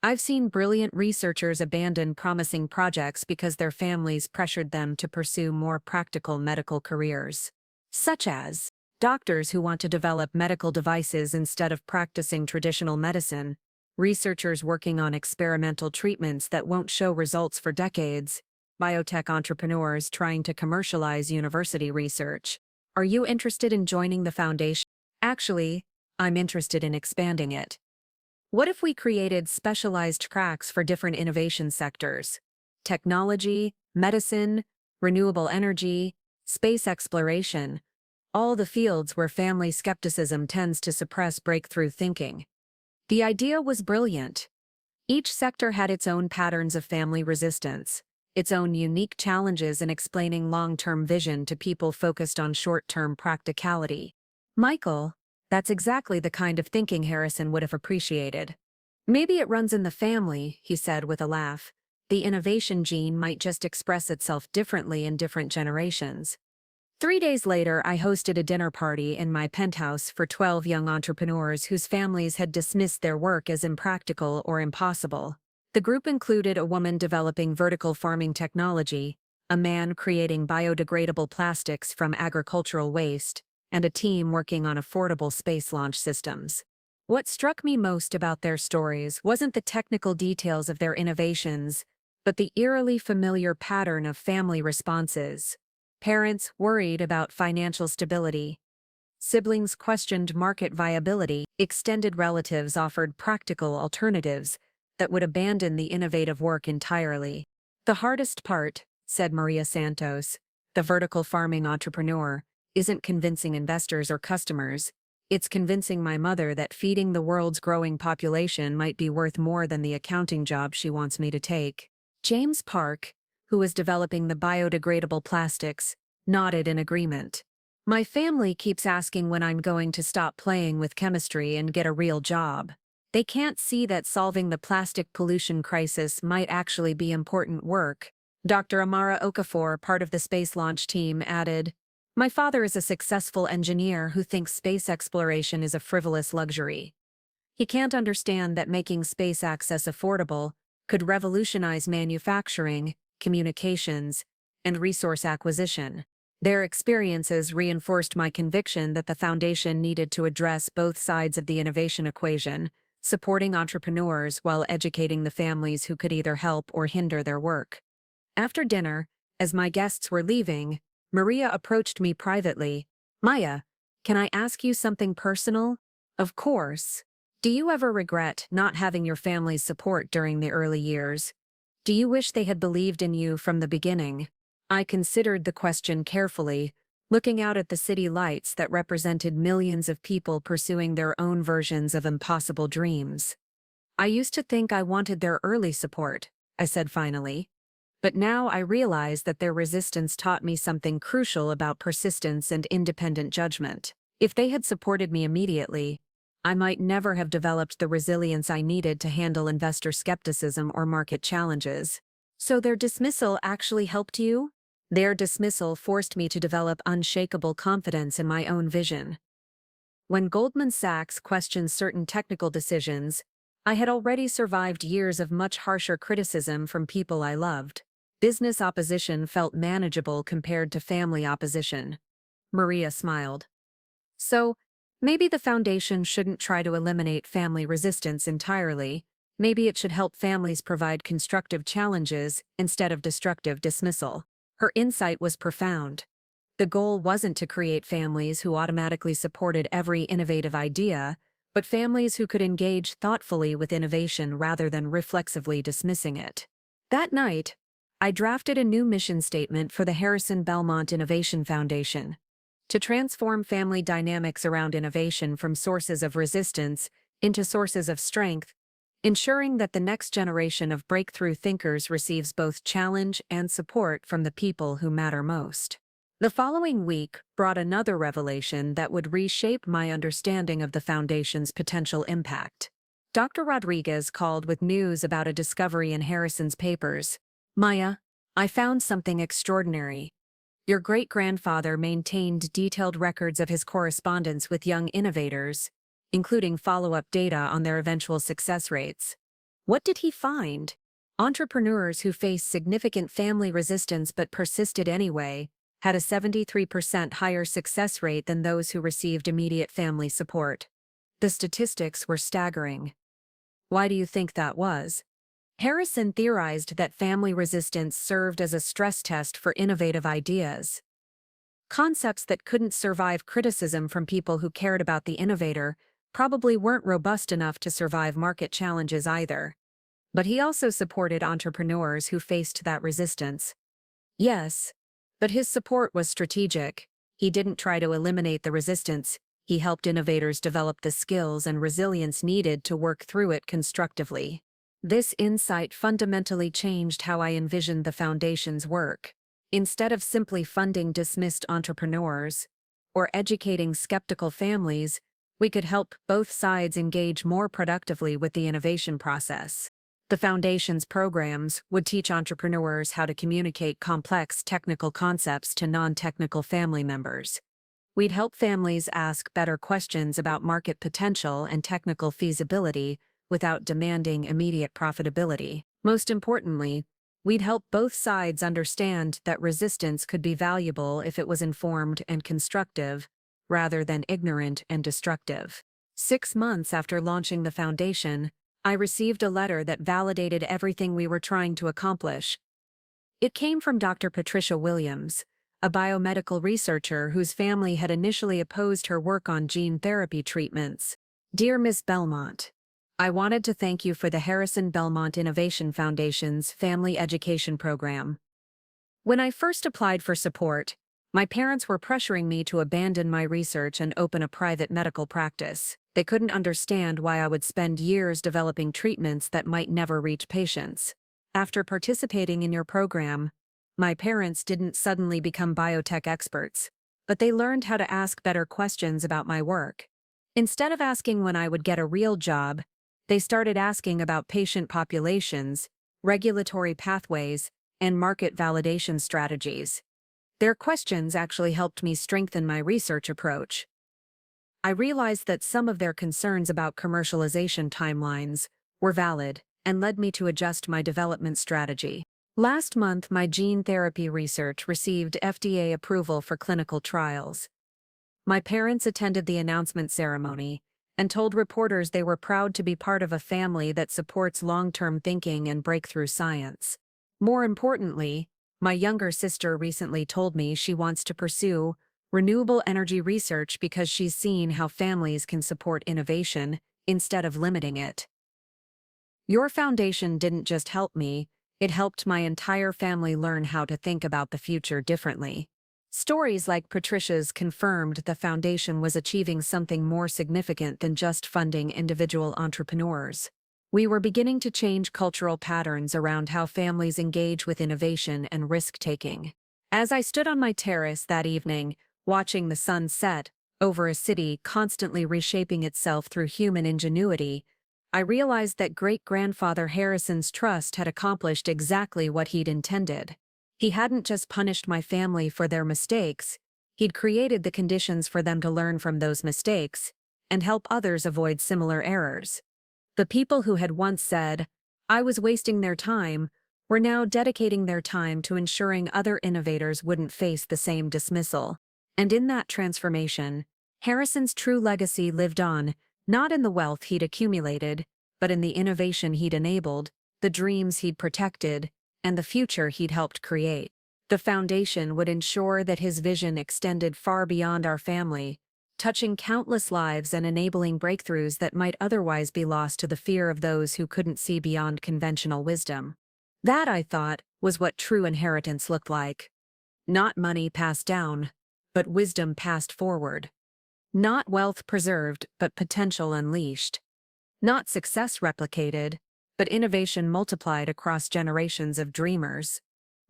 I've seen brilliant researchers abandon promising projects because their families pressured them to pursue more practical medical careers. Such as doctors who want to develop medical devices instead of practicing traditional medicine, researchers working on experimental treatments that won't show results for decades, biotech entrepreneurs trying to commercialize university research. Are you interested in joining the foundation? Actually, I'm interested in expanding it. What if we created specialized tracks for different innovation sectors? Technology, medicine, renewable energy, space exploration, all the fields where family skepticism tends to suppress breakthrough thinking. The idea was brilliant. Each sector had its own patterns of family resistance, its own unique challenges in explaining long-term vision to people focused on short-term practicality. Michael, that's exactly the kind of thinking Harrison would have appreciated. Maybe it runs in the family, he said with a laugh. The innovation gene might just express itself differently in different generations. 3 days later, I hosted a dinner party in my penthouse for 12 young entrepreneurs whose families had dismissed their work as impractical or impossible. The group included a woman developing vertical farming technology, a man creating biodegradable plastics from agricultural waste, and a team working on affordable space launch systems. What struck me most about their stories wasn't the technical details of their innovations, but the eerily familiar pattern of family responses. Parents worried about financial stability. Siblings questioned market viability. Extended relatives offered practical alternatives that would abandon the innovative work entirely. The hardest part, said Maria Santos, the vertical farming entrepreneur, isn't convincing investors or customers. It's convincing my mother that feeding the world's growing population might be worth more than the accounting job she wants me to take. James Park, who was developing the biodegradable plastics, nodded in agreement. My family keeps asking when I'm going to stop playing with chemistry and get a real job. They can't see that solving the plastic pollution crisis might actually be important work, Dr. Amara Okafor, part of the space launch team, added, "My father is a successful engineer who thinks space exploration is a frivolous luxury. He can't understand that making space access affordable could revolutionize manufacturing, communications, and resource acquisition." Their experiences reinforced my conviction that the foundation needed to address both sides of the innovation equation, supporting entrepreneurs while educating the families who could either help or hinder their work. After dinner, as my guests were leaving, Maria approached me privately. "Maya, can I ask you something personal?" "Of course. Do you ever regret not having your family's support during the early years? Do you wish they had believed in you from the beginning?" I considered the question carefully, looking out at the city lights that represented millions of people pursuing their own versions of impossible dreams. "I used to think I wanted their early support," I said finally. "But now I realize that their resistance taught me something crucial about persistence and independent judgment. If they had supported me immediately, I might never have developed the resilience I needed to handle investor skepticism or market challenges." "So their dismissal actually helped you?" "Their dismissal forced me to develop unshakable confidence in my own vision. When Goldman Sachs questioned certain technical decisions, I had already survived years of much harsher criticism from people I loved. Business opposition felt manageable compared to family opposition." Maria smiled. "So, maybe the foundation shouldn't try to eliminate family resistance entirely. Maybe it should help families provide constructive challenges instead of destructive dismissal." Her insight was profound. The goal wasn't to create families who automatically supported every innovative idea, but families who could engage thoughtfully with innovation rather than reflexively dismissing it. That night, I drafted a new mission statement for the Harrison Belmont Innovation Foundation: to transform family dynamics around innovation from sources of resistance into sources of strength, ensuring that the next generation of breakthrough thinkers receives both challenge and support from the people who matter most. The following week brought another revelation that would reshape my understanding of the foundation's potential impact. Dr. Rodriguez called with news about a discovery in Harrison's papers. "Maya, I found something extraordinary. Your great-grandfather maintained detailed records of his correspondence with young innovators, including follow-up data on their eventual success rates." "What did he find?" "Entrepreneurs who faced significant family resistance but persisted anyway had a 73% higher success rate than those who received immediate family support." The statistics were staggering. "Why do you think that was?" Harrison theorized that family resistance served as a stress test for innovative ideas. Concepts that couldn't survive criticism from people who cared about the innovator probably weren't robust enough to survive market challenges either. But he also supported entrepreneurs who faced that resistance. Yes, but his support was strategic. He didn't try to eliminate the resistance. He helped innovators develop the skills and resilience needed to work through it constructively. This insight fundamentally changed how I envisioned the foundation's work. Instead of simply funding dismissed entrepreneurs or educating skeptical families, we could help both sides engage more productively with the innovation process. The foundation's programs would teach entrepreneurs how to communicate complex technical concepts to non-technical family members. We'd help families ask better questions about market potential and technical feasibility without demanding immediate profitability. Most importantly, we'd help both sides understand that resistance could be valuable if it was informed and constructive, rather than ignorant and destructive. 6 months after launching the foundation, I received a letter that validated everything we were trying to accomplish. It came from Dr. Patricia Williams, a biomedical researcher whose family had initially opposed her work on gene therapy treatments. "Dear Ms. Belmont, I wanted to thank you for the Harrison Belmont Innovation Foundation's Family Education Program. When I first applied for support, my parents were pressuring me to abandon my research and open a private medical practice. They couldn't understand why I would spend years developing treatments that might never reach patients. After participating in your program, my parents didn't suddenly become biotech experts, but they learned how to ask better questions about my work. Instead of asking when I would get a real job, they started asking about patient populations, regulatory pathways, and market validation strategies. Their questions actually helped me strengthen my research approach. I realized that some of their concerns about commercialization timelines were valid and led me to adjust my development strategy. Last month, my gene therapy research received FDA approval for clinical trials. My parents attended the announcement ceremony and told reporters they were proud to be part of a family that supports long-term thinking and breakthrough science. More importantly, my younger sister recently told me she wants to pursue renewable energy research because she's seen how families can support innovation instead of limiting it. Your foundation didn't just help me, it helped my entire family learn how to think about the future differently. Stories like Patricia's confirmed the foundation was achieving something more significant than just funding individual entrepreneurs. We were beginning to change cultural patterns around how families engage with innovation and risk-taking. As I stood on my terrace that evening, watching the sun set over a city constantly reshaping itself through human ingenuity, I realized that great-grandfather Harrison's trust had accomplished exactly what he'd intended. He hadn't just punished my family for their mistakes, he'd created the conditions for them to learn from those mistakes and help others avoid similar errors. The people who had once said, "I was wasting their time," were now dedicating their time to ensuring other innovators wouldn't face the same dismissal. And in that transformation, Harrison's true legacy lived on, not in the wealth he'd accumulated, but in the innovation he'd enabled, the dreams he'd protected, and the future he'd helped create. The foundation would ensure that his vision extended far beyond our family, touching countless lives and enabling breakthroughs that might otherwise be lost to the fear of those who couldn't see beyond conventional wisdom. That, I thought, was what true inheritance looked like. Not money passed down, but wisdom passed forward. Not wealth preserved, but potential unleashed. Not success replicated, but innovation multiplied across generations of dreamers,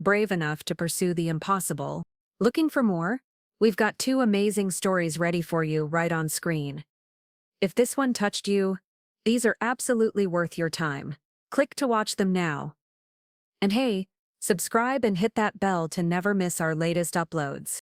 brave enough to pursue the impossible. Looking for more? We've got 2 amazing stories ready for you right on screen. If this one touched you, these are absolutely worth your time. Click to watch them now. And hey, subscribe and hit that bell to never miss our latest uploads.